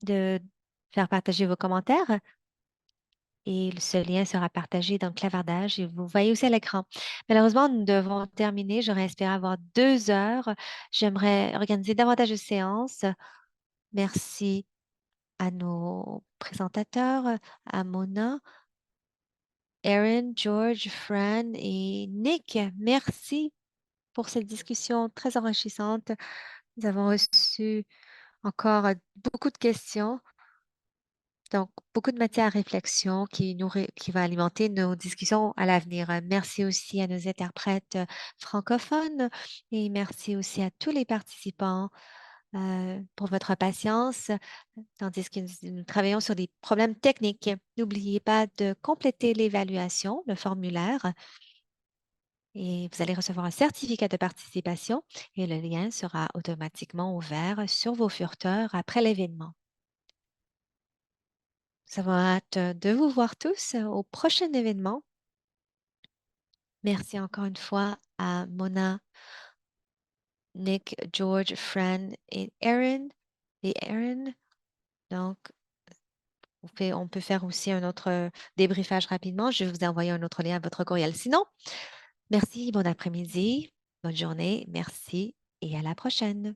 de faire partager vos commentaires et ce lien sera partagé dans le clavardage et vous voyez aussi à l'écran. Malheureusement, nous devons terminer. J'aurais espéré avoir 2 heures. J'aimerais organiser davantage de séances. Merci à nos présentateurs, à Mona, Erin, George, Fran et Nick. Merci pour cette discussion très enrichissante. Nous avons reçu encore beaucoup de questions, donc beaucoup de matière à réflexion qui va alimenter nos discussions à l'avenir. Merci aussi à nos interprètes francophones et merci aussi à tous les participants pour votre patience, tandis que nous travaillons sur des problèmes techniques. N'oubliez pas de compléter l'évaluation, le formulaire, et vous allez recevoir un certificat de participation et le lien sera automatiquement ouvert sur vos furteurs après l'événement. Nous avons hâte de vous voir tous au prochain événement. Merci encore une fois à Mona, Nick, George, Fran et Erin. Donc, on peut faire aussi un autre débriefage rapidement. Je vais vous envoyer un autre lien à votre courriel. Sinon, merci, bon après-midi, bonne journée, merci et à la prochaine.